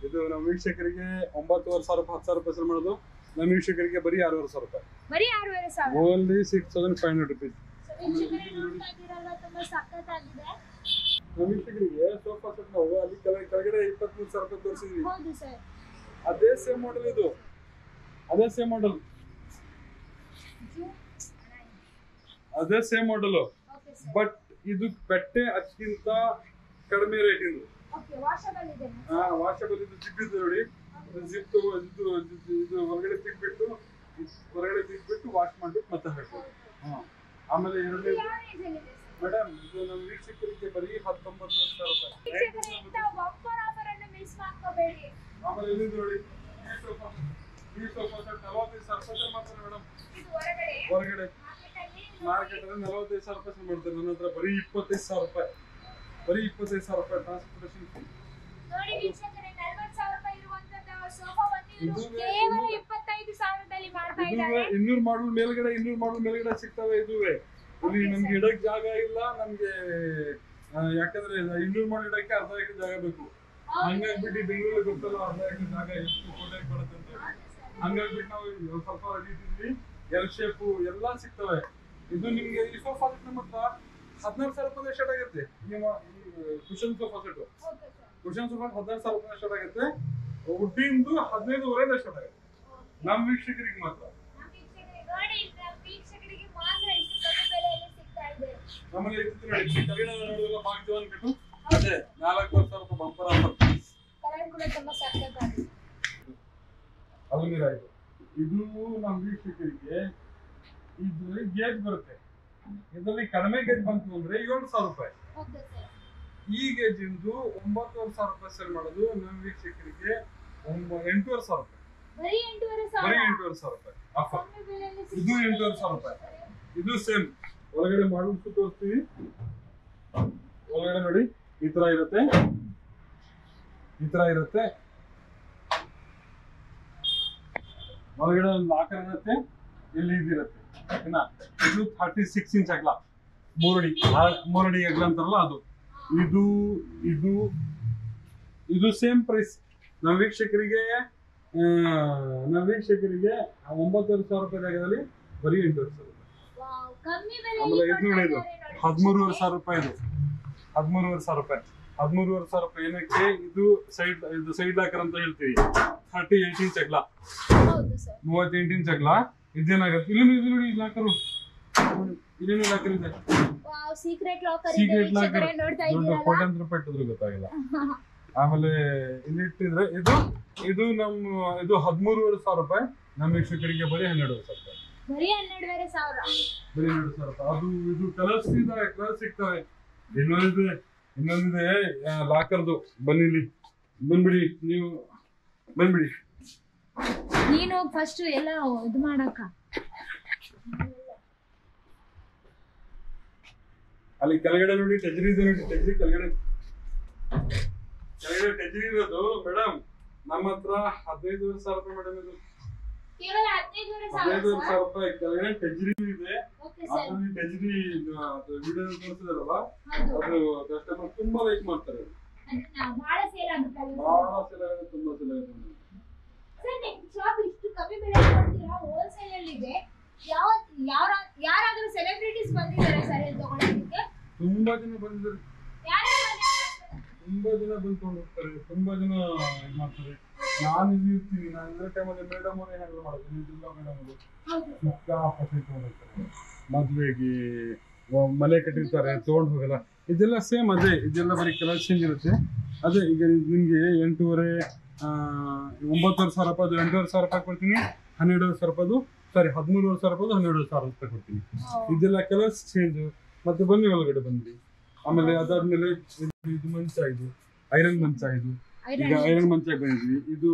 ಇದು ನಮ್ಮ ವೀಕ್ಷಕರಿಗೆ 9,500 ರೂಪಾಯಿ 10,000 ರೂಪಾಯಿ ಸೆಲ್ ಮಾಡೋದು. ನಮ್ಮ ವೀಕ್ಷಕರಿಗೆ ಬರೀ 6,500 ರೂಪಾಯಿ. ಬರೀ 6,500. Only 6,500 rupees. ತುಂಬಾ ಸಖತ್ತಾಗಿದೆ. ನಮ್ಮ ವೀಕ್ಷಕರಿಗೆ ಸೋಫಾ ಸೆಟ್ ನಾವು ಅಲ್ಲಿ ಕೆಳಗಡೆ 23,000 ರೂಪಾಯಿ ತೋರಿಸಿದ್ವಿ. ಹೌದು ಸರ್. ಅದೇ ಸೇಮ್ ಮಾಡೆಲ್ ಇದು, ಅದೇ ಸೇಮ್ ಮಾಡೆಲ್, ಅದೇ ಸೇಮ್ ಮಾಡೆಲ್. ಬಟ್ ಇದು ಬಟ್ಟೆ ಅದಕ್ಕಿಂತ ಕಡಿಮೆ ರೇಟ್ ಇದು. ವಾಷಬಲ್ ಇದು ಜಿಪ್ ಇದೆ ನೋಡಿ. ಜಿಪ್ ಇದು ಹೊರಗಡೆ ತಿಕ್ಬಿಟ್ಟು ವಾಶ್ ಮಾಡ್ಬಿಟ್ಟು ಮತ್ತೆ ಹಾಕ್ಬೋದು. ಆಮೇಲೆ ಎರಡನೇ ಮೇಡಮ್ ಇದು ನಮ್ಮ ವೀಕ್ಷಕರಿಗೆ ಬರೀ 19,000 ರೂಪಾಯಿ. ಆಮೇಲೆ ಇಲ್ಲಿ ನೋಡಿ ಈ ಸೋಫಾ ಸೆಟ್ 45,000 ರೂಪಾಯಿ ಮಾತ್ರ ಮೇಡಮ್. ಹೊರಗಡೆ ಮಾರ್ಕೆಟ್ ಅಲ್ಲಿ 45,000 ರೂಪಾಯಿ ಮಾಡ್ತಾರೆ. ನನ್ನ ಹತ್ರ ಬರೀ 25,000 ರೂಪಾಯಿ, ಬರೀ 25,000 ರೂಪಾಯಿ ಟ್ರಾನ್ಸ್ಪೋರ್ಟೇಷನ್ ಫೀ. ನೋಡಿ ವೀಕ್ಷಕರೇ, 40,000 ರೂಪಾಯಿ ಇರುವಂತದ್ದು ಸೋಫಾ ಬಂದಿರೋದು ಕೇವಲ 25,000ದಲ್ಲಿ ಮಾಡ್ತಾ ಇದ್ದಾರೆ. 200 ಮಾಡಲ್ ಮೇಲ್ಗಡೆ ಸಿಗ್ತವೆ. ಇದುವೆ ಇಲ್ಲಿ ನಮ್ಗೆ ಇಡಕ್ ಜಾಗ ಇಲ್ಲ ನಮ್ಗೆ, ಯಾಕಂದ್ರೆ 200 ಮಾಡಲ್ ಇಡಕ್ಕೆ ಅರ್ಧ ಎಕರೆ ಜಾಗ ಬೇಕು. ಹಂಗಾಗ್ಬಿಟ್ಟು ಬೆಂಗಳೂರಿಗೆ ಗೊತ್ತಲ್ಲ ಅರ್ಧ ಎಕರೆ ಜಾಗ ಎಷ್ಟು ಕೋಟೆ ಬರುತ್ತೆ ಅಂತ ಹೇಳಿ. ಹಂಗಾಗ್ಬಿಟ್ಟು ನಾವು ಸ್ವಲ್ಪ ಹಿಡಿತಿದ್ವಿ. ಎಲ್ ಶೇಪ್ ಎಲ್ಲಾ ಸಿಗ್ತವೆ. ಇದು ನಿಮ್ಗೆ ಈ ಸೋಫಾ ಸೆಟ್ ನಮ್ಮ ಹತ್ರ 14,000 ರೂಪಾಯಿ ಸ್ಟಾರ್ಟ್ ಆಗುತ್ತೆ. ಕುಶನ್ ಸೋಫಾ ಸೆಟ್ 14,000 ರೂಪಾಯಿ ಸ್ಟಾರ್ಟ್ ಆಗುತ್ತೆ. ವುಡ್ಡಿಂದು 15,500 ಸ್ಟಾರ್ಟ್ ಆಗುತ್ತೆ. ನಮ್ಮ ವೀಕ್ಷಕರಿಗೆ ಮಾತ್ರ. ನಮಗೆ ನೋಡಿದ್ರೆ ಭಾಗ್ಯವಾನ್ ಕಟ್ಟು ಅದೇ 4,000 ರೂಪಾಯಿ ಬಂಪರ್ ಆಫರ್. ಅಲ್ಮೀರಾ ಇದು ನಮ್ಮ ವೀಕ್ಷಕರಿಗೆ ಇದ್ರಲ್ಲಿ ಗೇಜ್ ಬರುತ್ತೆ. ಇದರಲ್ಲಿ ಕಡಿಮೆ ಗೇಜ್ ಬಂತು ಅಂದ್ರೆ 7,000 ರೂಪಾಯಿ. ಈ ಗೇಜ್ ಇಂದು 9,500 ರೂಪಾಯಿ ಸೇಲ್ ಮಾಡೋದು ನಮ್ಮ ವೀಕ್ಷಕರಿಗೆ 8,500 ರೂಪಾಯಿ. ಬರೀ 8,500 ರೂಪಾಯಿ ಆಫರ್. ಇದು 8,500 ರೂಪಾಯಿ. ಇದು ಸೇಮ್ ಒಳಗಡೆ ಮಾಡಲ್ಸ್ ತೋರಿಸ್ತೀವಿ. ಒಳಗಡೆ ನೋಡಿ ಈ ತರ ಇರುತ್ತೆ, ಒಳಗಡೆ ಒಂದು ಲಾಕರ್ ಇರುತ್ತೆ, ಇಲ್ಲಿ ಇದಿರುತ್ತೆ. ಇದು 36 ಇಂಚ್ ಅಗಲ, 3 ಅಡಿ ಅಗಲ ಅಂತಾರಲ್ಲ ಅದು. ಇದು ಸೇಮ್ ಪ್ರೈಸ್ ನಮ್ಮ ವೀಕ್ಷಕರಿಗೆ 9,500 ರೂಪಾಯಿ ಜಾಗದಲ್ಲಿ ಬರೀ 8,500 ರೂಪಾಯಿ. ಆಮೇಲೆ ಇದು ನೋಡಿ, ಇದು 13,500 ರೂಪಾಯಿ. ಇದು 13,500 ರೂಪಾಯಿ. 13,500 ರೂಪಾಯಿ ಏನಕ್ಕೆ? ಇದು ಸೈಡ್ ಲಾಕರ್ ಅಂತ ಹೇಳ್ತೀವಿ. 38 ಇಂಚ್ ಅಗಲ, 38 ಇಂಚ್ ಅಗಲ. ಇದೇನಾಗುತ್ತೆ ಇಲ್ಲಿ ನೋಡಿ ಲಾಕರು, ಇಲ್ಲೇನು ಲಾಕರ್ ಇದೆ. ಸೀಕ್ರೆಟ್ ಲಾಕರ್ ದೊಡ್ಡ ಕೋಟ್ಯಾಂತರ ರೂಪಾಯಿ ಇಟ್ಟಿದ್ರು ಗೊತ್ತಾಗಿಲ್ಲ. ಆಮೇಲೆ ಇಲ್ಲಿ ಇಟ್ಟಿದ್ರೆ ಇದು ನಮ್ಮ 13,500 ರೂಪಾಯಿ. ನಮ್ಮ ವೀಕ್ಷಕರಿಗೆ ಬರೀ 12,500 ರೂಪಾಯಿ. ಬರೀ 12,500 ರೂಪಾಯಿ. ಅದು ಇದು ಕಲರ್ ಸಿಗ್ತವೆ. ಇನ್ನೊಂದಿದೆ ಲಾಕರ್ದು. ಬಂದ್ಬಿಡಿ ನೀವು, ಬಂದ್ಬಿಡಿ. ನೀನು ಫಸ್ಟ್ ಎಲ್ಲ ಇದು ಮಾಡಕ ಅಲ್ಲಿ ಕೆಳಗಡೆ ನೋಡಿ ಟೆಜರಿ ಇದೆ ನೋಡಿ. ಟೆಜರಿ ಕೆಳಗಡೆ ಟೆಜರಿ ಇರೋದು ಮೇಡಮ್ ನಮ್ಮ ಹತ್ರ 15,500 ರೂಪಾಯಿ ಮೇಡಮ್. ಇದು 15,500 ರೂಪಾಯಿ ಕೆಳಗಡೆ ಟೆಜರಿ ಇದೆ. ಅದ್ರಲ್ಲಿ ಟೆಜರಿ ವಿಡಿಯೋ ತೋರಿಸಿದಾರಲ್ಲ, ಅದು ಕಸ್ಟಮರ್ ತುಂಬಾ ಲೈಕ್ ಮಾಡ್ತಾರೆ. ಬಹಳ ಸೇಲ್ ಆಗುತ್ತೆ. ತುಂಬಾ ಸೇಲ್ ಆಗುತ್ತೆ. ಶಾಪ್ ಇಷ್ಟು ಕಮ್ಮಿ ಬೆಲೆ ಕೊಡ್ತೀರಾ? ಹೋಲ್ಸೇಲ್ ಅಲ್ಲಿ ಇದೆ. ಯಾರಾದ್ರೂ ಸೆಲೆಬ್ರಿಟೀಸ್ ಬಂದಿದ್ದಾರೆ ಸರ್ ಇಲ್ಲಿ ತಗೊಳ್ಳೋದಕ್ಕೆ? ತುಂಬಾ ಜನ ಬಂದಿದ್ದಾರೆ. ತುಂಬಾ ಜನ ಬಂದು ಹೋಗ್ತಾರೆ. ತುಂಬಾ ಜನ ಇದು ಮಾಡ್ತಾರೆ. ನಾನು ಇಲ್ಲಿ ಇರ್ತೀನಿ, ನಾನು ಇರೋ ಟೈಮಲ್ಲಿ ಮೇಡಮ್ ಅವರೇ ಹ್ಯಾಂಡಲ್ ಮಾಡೋದು. ಇಲ್ಲ ಮೇಡಮ್ ಅವರು ಸಿಕ್ಕಾಪಟ್ಟೆ ತಗೊಂಡೋಗ್ತಾರೆ. ಮದುವೆಗೆ ಮನೆ ಕಟ್ಟಿರ್ತಾರೆ, ತಗೊಂಡು ಹೋಗಲ್ಲ. ಇದೆಲ್ಲ ಸೇಮ್ ಅದೇ. ಇದೆಲ್ಲ ಬರೀ ಕಲರ್ ಚೇಂಜ್ ಇರುತ್ತೆ. ಅದೇ ಈಗ ನಿಮ್ಗೆ 9,500 ರೂಪಾಯಿ 8,500 ರೂಪಾಯಿ ಕೊಡ್ತೀನಿ. 12,500 ರೂಪಾಯಿ, ಸಾರಿ 13,500 ರೂಪಾಯಿ 12,500 ರೂಪಾಯಿ ಕೊಡ್ತೀನಿ. ಇದೆಲ್ಲ ಕಲರ್ಸ್ ಚೇಂಜ್. ಮತ್ತೆ ಬನ್ನಿ ಒಳಗಡೆ ಬಂದ್ರಿ. ಆಮೇಲೆ ಅದಾದ್ಮೇಲೆ ಇದು ಮಂಚ, ಇದು ಐರನ್ ಮಂಚ. ಇದು ಈಗ ಐರನ್ ಮಂಚ ಬಂದಿದ್ವಿ. ಇದು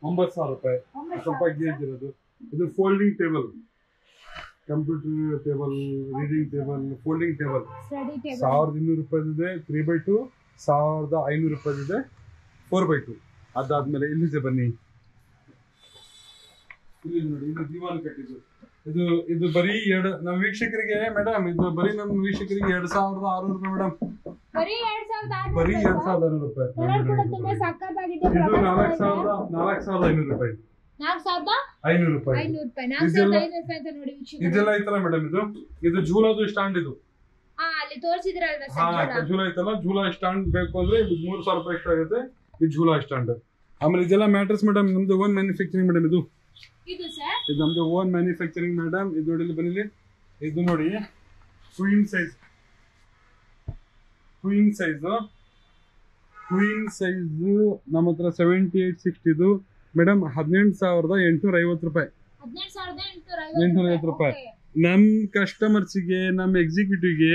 9,000 ರೂಪಾಯಿ, ಸ್ವಲ್ಪ ಗೇಜ್ ಇರೋದು. ಇದು folding table, computer table, reading table, folding table 1200 ರೂಪಾಯಿದೆ. 3x2 1500 ರೂಪಾಯಿದೆ. 4x2. ಅದಾದ್ಮೇಲೆ ಇಲ್ಲಿದೆ ಬನ್ನಿ, ಇಲ್ಲಿ ನೋಡಿ, ಇದು ದಿವಾನ್ ಕಟ್ಟಿದ್ದು. ಇದು ಬರೀ ನಮ್ಮ ವೀಕ್ಷಕರಿಗೆ ಮೇಡಮ್, ಇದು ಬರೀ ನಮ್ಮ ವೀಕ್ಷಕರಿಗೆ 2600 ರೂಪಾಯಿ ಮೇಡಮ್. ಬರೀ 2600 ರೂಪಾಯಿ. ಇದು 4,500 ರೂಪಾಯಿ. 4,500 ರೂಪಾಯಿ. ಇದೆಲ್ಲ ಐತಲ್ಲ ಮೇಡಮ್, ಇದು ಜೂಲಾದು ಸ್ಟ್ಯಾಂಡ್. ಇದು ಜೂಲಾ ಐತಲ್ಲ, ಜೂಲಾ ಸ್ಟ್ಯಾಂಡ್ ಬೇಕು ಅಂದ್ರೆ 3,000 ರೂಪಾಯಿ ಎಕ್ಸ್ಟ್ರಾ ಆಗುತ್ತೆ. ಇದು ಜೂಲಾ ಸ್ಟ್ಯಾಂಡ್. ಆಮೇಲೆ ಇದೆಲ್ಲ ಮ್ಯಾಟ್ರಸ್ ಮೇಡಮ್, ನಮ್ದು ಓನ್ ಮ್ಯಾನುಫ್ಯಾಕ್ಚರಿಂಗ್ ಮೇಡಮ್. ಇದು ನಮ್ದು ಓನ್ ಮ್ಯಾನುಫ್ಯಾಕ್ಚರಿಂಗ್ ಮೇಡಮ್. ಇದು ನೋಡಿ, ಬನ್ನಿ, ಇದು ನೋಡಿ, ಕ್ವೀನ್ ಸೈಜ್ ನಮ್ಮ ಹತ್ರ 7860 ಮೇಡಮ್. 18,850 ರೂಪಾಯಿ. 850 ರೂಪಾಯಿ. ನಮ್ ಕಸ್ಟಮರ್ಸ್ಗೆ, ನಮ್ಮ ಎಕ್ಸಿಕ್ಯೂಟಿವ್ಗೆ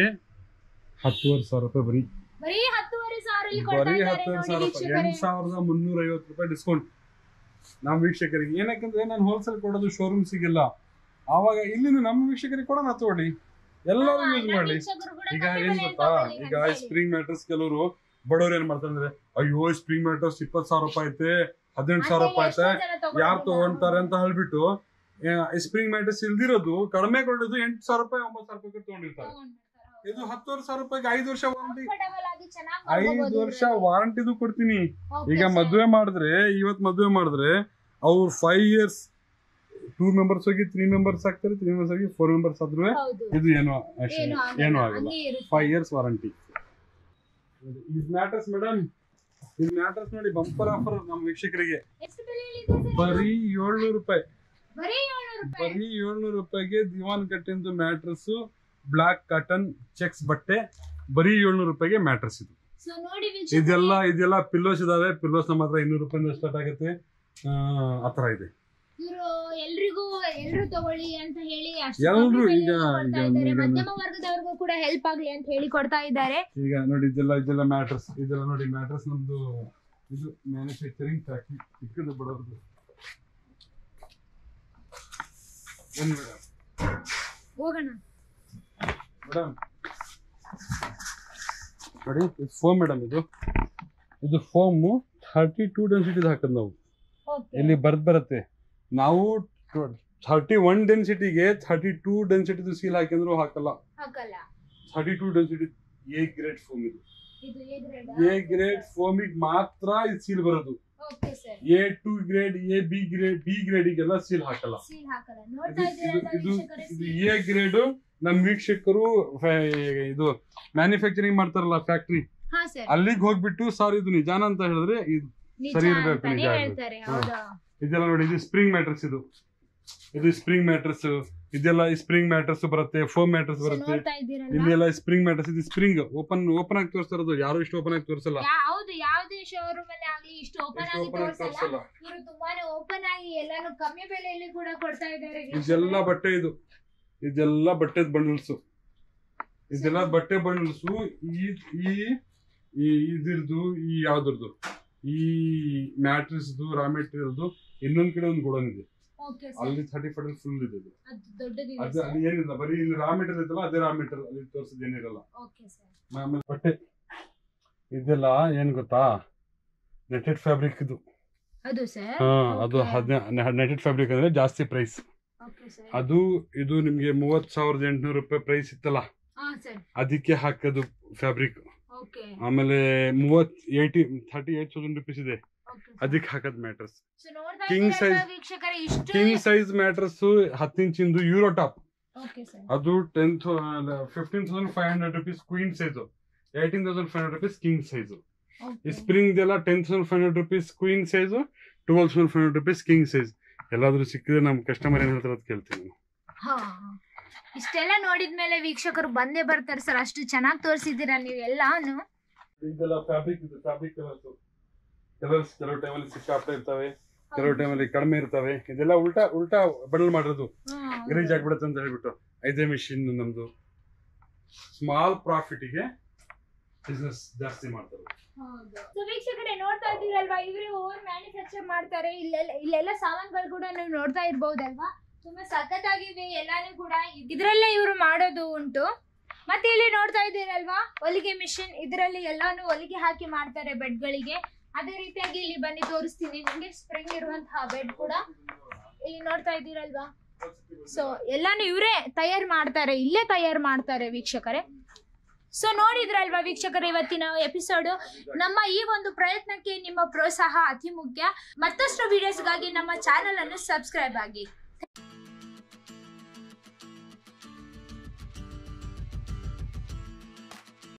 10,500 ರೂಪಾಯಿ. ಬರೀ 10,500 ರೂಪಾಯಿ. 8,350 ರೂಪಾಯಿ ಡಿಸ್ಕೌಂಟ್ ನಮ್ಮ ವೀಕ್ಷಕರಿಗೆ. ಏನಕ್ಕಂದ್ರೆ ನಾನು ಹೋಲ್ಸೇಲ್ ಕೊಡೋದು ಶೋರೂಮ್ ಸಿಗಿಲ್ಲ. ಆವಾಗ ಇಲ್ಲಿಂದ ನಮ್ಮ ವೀಕ್ಷಕರಿಗೆ ಕೊಡೋಣ, ತಗೊಳ್ಳಿ, ಎಲ್ಲರೂ ಯೂಸ್ ಮಾಡಿ. ಈಗ ಏನ್ ಗೊತ್ತಾ, ಈಗ ಸ್ಪ್ರಿಂಗ್ ಮ್ಯಾಟ್ರಸ್ ಕೆಲವರು ಬಡವ್ರು ಏನ್ ಮಾಡ್ತಾರೆ ಅಂದ್ರೆ, ಅಯ್ಯೋ ಸ್ಪ್ರಿಂಗ್ ಮ್ಯಾಟ್ರಸ್ 20,000 ರೂಪಾಯಿ ಐತೆ, 18,000 ರೂಪಾಯಿ ಐತೆ, ಯಾರು ತಗೊಂತಾರೆ ಅಂತ ಹೇಳ್ಬಿಟ್ಟು ಸ್ಪ್ರಿಂಗ್ ಮ್ಯಾಟ್ರಸ್ ಇಲ್ದಿರೋದು ಕಡಿಮೆ ಕೊಡೋದು 8,000 ರೂಪಾಯಿ 9,000 ರೂಪಾಯಿ ತಗೊಂಡಿರ್ತಾರೆ. ಇದು 10,500 ರೂಪಾಯಿಗೆ 5 ವರ್ಷ ವಾರಂಟಿ, 5 ವರ್ಷ ವಾರಂಟಿದು ಕೊಡ್ತೀನಿ. ಈಗ ಮದುವೆ ಮಾಡಿದ್ರೆ, ಇವತ್ತು ಮದುವೆ ಮಾಡಿದ್ರೆ ಅವ್ರು 5 years 2 ಮೆಂಬರ್ಸ್ ಹೋಗಿ 3 ಮೆಂಬರ್ಸ್ ಆಗ್ತಾರೆ, 3 ಮೆಂಬರ್ಸ್ ಹೋಗಿ 4 ಮೆಂಬರ್ಸ್ ಆದ್ರೂ ಇದು ಏನು ಆಗಲ್ಲ. 5 years ವಾರಂಟಿ. ಇದು ಮ್ಯಾಟ್ರಸ್ ಮೇಡಮ್, ಇದು ಮ್ಯಾಟ್ರಸ್ ನೋಡಿ, ಬಂಪರ್ ಆಫರ್ ನಮ್ಮ ವೀಕ್ಷಕರಿಗೆ. ಬರೀ 700 ರೂಪಾಯಿ. ಬರೀ 700 ರೂಪಾಯಿಗೆ ದಿವಾನ್ ಕಟ್ಟಿಂದು ಮ್ಯಾಟ್ರಸ್, ಬ್ಲಾಕ್ ಕಾಟನ್ ಚೆಕ್ಸ್ ಬಟ್ಟೆ, ಬರೀ 700 ರೂಪಾಯಿಗೆ ಮ್ಯಾಟ್ರಸ್. ಇದೆಲ್ಲ ಪಿಲ್ಲೋಸ್ ಇದಾವೆ. ಪಿಲ್ಲೋಸ್ ನಮ್ಮ ಹತ್ರ 200 ರೂಪಾಯಿಂದ ಸ್ಟಾರ್ಟ್ ಆಗುತ್ತೆ. ಆತರ ಇದೆ. ಎಲ್ರು ತಗೊಳ್ಳಿ ಅಂತ ಹೇಳಿ ಎಲ್ರು ಈಗ ಮಧ್ಯಮ ವರ್ಗದವರಿಗೂ ಕೂಡ ಹೆಲ್ಪ್ ಆಗ್ಲಿ ಅಂತ ಹೇಳಿ ಕೊಡ್ತಾ ಇದ್ದಾರೆ. ಈಗ ನೋಡಿ, ಇದೆಲ್ಲ ಮ್ಯಾಟ್ರಸ್. ಇದೆಲ್ಲ ನೋಡಿ ಮ್ಯಾಟ್ರಸ್ ನಮ್ದು. ಇದು ಮ್ಯಾನುಫ್ಯಾಕ್ಚರಿಂಗ್ ಫ್ಯಾಕ್ಟರಿ ಚಿಕ್ಕದು ಬಡವ್ರದ್ದು. ಹೋಗೋಣ ಮೇಡಮ್. ನೋಡಿ, ಇದು ಫೋಮ್ ಮೇಡಮ್. ಇದು ಫೋಮ್ 32 ಡೆನ್ಸಿಟಿ ಹಾಕದ್ ನಾವು. ಇಲ್ಲಿ ಬರುತ್ತೆ. ನಾವು 31 ಡೆನ್ಸಿಟಿಗೆ 32 ಡೆನ್ಸಿಟಿ ಸೀಲ್ ಹಾಕಿದ್ರು ಹಾಕಲ್ಲ. 32 ಡೆನ್ಸಿಟಿ ಎ ಗ್ರೇಡ್ ಫೋಮ್. ಇದು ಎ ಗ್ರೇಡ್ ಫೋಮಿಗೆ ಮಾತ್ರ ಇದು ಸೀಲ್ ಬರೋದು. A2 grade, AB grade, B ಗ್ರೇಡಿಗೆಲ್ಲ ಸೀಲ್ ಹಾಕಲ್ಲ. ಇದು ಎ ಗ್ರೇಡ್. ನಮ್ ವೀಕ್ಷಕರು ಇದು ಮ್ಯಾನುಫ್ಯಾಕ್ಚರಿಂಗ್ ಮಾಡ್ತಾರಲ್ಲ ಫ್ಯಾಕ್ಟ್ರಿ, ಅಲ್ಲಿಗೆ ಹೋಗ್ಬಿಟ್ಟು ಸರ್ ಇದು ನಿಜಾನ ಅಂತ ಹೇಳಿದ್ರೆ ಇದು ಸರಿ ಇರ್ಬೇಕು, ನಿಜ. ಇದೆಲ್ಲ ನೋಡಿ, ಇದು ಸ್ಪ್ರಿಂಗ್ ಮ್ಯಾಟ್ರಸ್. ಇದು ಸ್ಪ್ರಿಂಗ್ ಮ್ಯಾಟ್ರಸ್. ಇದೆಲ್ಲ ಸ್ಪ್ರಿಂಗ್ ಮ್ಯಾಟ್ರಸ್ ಬರುತ್ತೆ, ಫೋಮ್ ಮ್ಯಾಟ್ರಸ್ ಬರುತ್ತೆ. ಇಲ್ಲೆಲ್ಲ ಸ್ಪ್ರಿಂಗ್ ಮ್ಯಾಟ್ರಸ್. ಇದು ಸ್ಪ್ರಿಂಗ್ ಓಪನ್ ಆಗಿ ತೋರಿಸ್ತಾರದು. ಯಾರು ಇಷ್ಟು ಓಪನ್ ಆಗಿ ತೋರಿಸಲ್ಲ. ಯಾವುದೇ ಶೋರೂಮ್ ಅಲ್ಲಿ ಆಗ್ಲಿ ಇಷ್ಟು ಓಪನ್ ಆಗಿ ತೋರಿಸಲ್ಲ. ಇವರು ತುಂಬಾನೇ ಓಪನ್ ಆಗಿ ಎಲ್ಲಾನು ಕಮ್ಮಿ ಬೆಲೆಯಲ್ಲಿ ಕೂಡ ಕೊಡ್ತಾ ಇದ್ದಾರೆ. ಇದೆಲ್ಲ ಬಟ್ಟೆ. ಇದೆಲ್ಲ ಬಟ್ಟೆದ ಬಂಡಲ್ಸ್. ಇದೆಲ್ಲ ಬಟ್ಟೆ ಬಂಡಲ್ಸ್. ಇದ್ರದ್ದು ಈ ಯಾವ್ದ್ರದ್ದು ಈ ಮ್ಯಾಟ್ರಿಸ್ದು ರಾ ಮೆಟೀರಿಯಲ್ದು ಇನ್ನೊಂದ್ ಕಡೆ ಒಂದು ಗೋಡನ್ ಇದೆ. ಅಲ್ಲಿ 35 ಫುಲ್ ಇದೆ. ಅದು ಏನಿಲ್ಲ, ಬರೀ ಇಲ್ಲಿ ರಾ ಮೆಟೀರಿಯಲ್ ಇತ್ತಲ್ಲ, ಅದೇ ರಾ ಮೆಟೀರಿಯಲ್. ಅಲ್ಲಿ ತೋರಿಸಿದ ಏನಿರಲ್ಲ. ಆಮೇಲೆ ಬಟ್ಟೆ ಇದೆಲ್ಲ ಏನ್ ಗೊತ್ತಾ, ನೆಟೆಡ್ ಫ್ಯಾಬ್ರಿಕ್. ಇದು ಅದು ನೆಟೆಡ್ ಫ್ಯಾಬ್ರಿಕ್ ಅಂದ್ರೆ ಜಾಸ್ತಿ ಪ್ರೈಸ್. ಇದು ನಿಮ್ಗೆ 30,800 ರೂಪಾಯಿ ಪ್ರೈಸ್ ಇತ್ತಲ್ಲ, ಅದಕ್ಕೆ ಹಾಕೋದು ಫ್ಯಾಬ್ರಿಕ್. ಆಮೇಲೆ 38,000 ರೂಪೀಸ್ ಇದೆ, ಅದಕ್ಕೆ ಹಾಕದ್ ಮ್ಯಾಟ್ರಸ್. ಕಿಂಗ್ ಸೈಜ್ ಮ್ಯಾಟ್ರಸ್ 10 ಇಂಚಿಂದು ಯೂರೋ ಟಾಪ್. ಅದು 15,500 rupees queen size, 18,500 rupees king size. Spring ಎಲ್ಲ 10,500 rupees queen size, 12,500 rupees king size. ಎಲ್ಲಾದ್ರೂ ಸಿಕ್ಕಿದ್ರೆ ನಮ್ ಕಸ್ಟಮರ್ ಏನ್ ಹೇಳ್ತಾರೆ ಅಂತ ಕೇಳ್ತೀನಿ. ಇಷ್ಟೆಲ್ಲ ನೋಡಿದ್ಮೇಲೆ ವೀಕ್ಷಕರು ಬಂದೇ ಬರ್ತಾರೆ ಸರ್, ಅಷ್ಟು ಚೆನ್ನಾಗಿ ತೋರಿಸಿದ್ದೀರಾ ನೀವು ಎಲ್ಲಾನು. ಇದೆಲ್ಲ ಫ್ಯಾಬ್ರಿಕ್. ಇದು ಫ್ಯಾಬ್ರಿಕ್ ಕಲರ್ಸ್ ಕೆಲವು ಟೈಮಲ್ಲಿ ಸಿಕ್ಕಾಪ್ತಾ ಇರ್ತವೆ, ಕೆಲವು ಟೈಮಲ್ಲಿ ಕಡಿಮೆ ಇರ್ತವೆ. ಇದೆಲ್ಲ ಉಲ್ಟಾ ಬಂಡಲ್ ಮಾಡಿರೋದು, ಗರೀಜ್ ಆಗ್ಬಿಡುತ್ತೆ ಅಂತ ಹೇಳ್ಬಿಟ್ಟು. 5 ಮಿಷಿನ್ ನಮ್ದು. ಸ್ಮಾಲ್ ಪ್ರಾಫಿಟ್ಗೆ ಬಿಸ್ನೆಸ್ ಜಾಸ್ತಿ ಮಾಡ್ತಾರೆ. ಸೊ ವೀಕ್ಷಕರೇ ನೋಡ್ತಾ ಇದ್ದೀರಲ್ವಾ, ಇವರೇ ಓನ್ ಮ್ಯಾನುಫ್ಯಾಕ್ಚರ್ ಮಾಡ್ತಾರೆ. ಇಲ್ಲೆಲ್ಲ ಸಾಮಾನುಗಳು ಕೂಡ ನೀವು ನೋಡ್ತಾ ಇರ್ಬಹುದಲ್ವಾ, ತುಂಬಾ ಸಖತ್ತಾಗಿವೆ ಎಲ್ಲಾನು ಕೂಡ. ಇದ್ರಲ್ಲೇ ಇವರು ಮಾಡೋದು ಉಂಟು. ಮತ್ತೆ ಇಲ್ಲಿ ನೋಡ್ತಾ ಇದ್ದೀರಲ್ವಾ ಹೊಲಿಗೆ ಮಿಷಿನ್, ಇದರಲ್ಲಿ ಎಲ್ಲಾನು ಹೊಲಿಗೆ ಹಾಕಿ ಮಾಡ್ತಾರೆ ಬೆಡ್ಗಳಿಗೆ. ಅದೇ ರೀತಿಯಾಗಿ ಇಲ್ಲಿ ಬನ್ನಿ ತೋರಿಸ್ತೀನಿ ನಿಮ್ಗೆ, ಸ್ಪ್ರಿಂಗ್ ಇರುವಂತಹ ಬೆಡ್ ಕೂಡ ಇಲ್ಲಿ ನೋಡ್ತಾ ಇದ್ದೀರಲ್ವಾ. ಸೊ ಎಲ್ಲಾನು ಇವರೇ ತಯಾರು ಮಾಡ್ತಾರೆ, ಇಲ್ಲೇ ತಯಾರು ಮಾಡ್ತಾರೆ ವೀಕ್ಷಕರೇ. ಸೊ ನೋಡಿದ್ರಲ್ವಾ ವೀಕ್ಷಕರೇ, ಇವತ್ತಿನ ಎಪಿಸೋಡ್. ನಮ್ಮ ಈ ಒಂದು ಪ್ರಯತ್ನಕ್ಕೆ ನಿಮ್ಮ ಪ್ರೋತ್ಸಾಹ ಅತಿ ಮುಖ್ಯ. ಮತ್ತಷ್ಟು ವಿಡಿಯೋಸ್ಗಾಗಿ ನಮ್ಮ ಚಾನೆಲ್ ಅನ್ನು ಸಬ್ಸ್ಕ್ರೈಬ್ ಆಗಿ.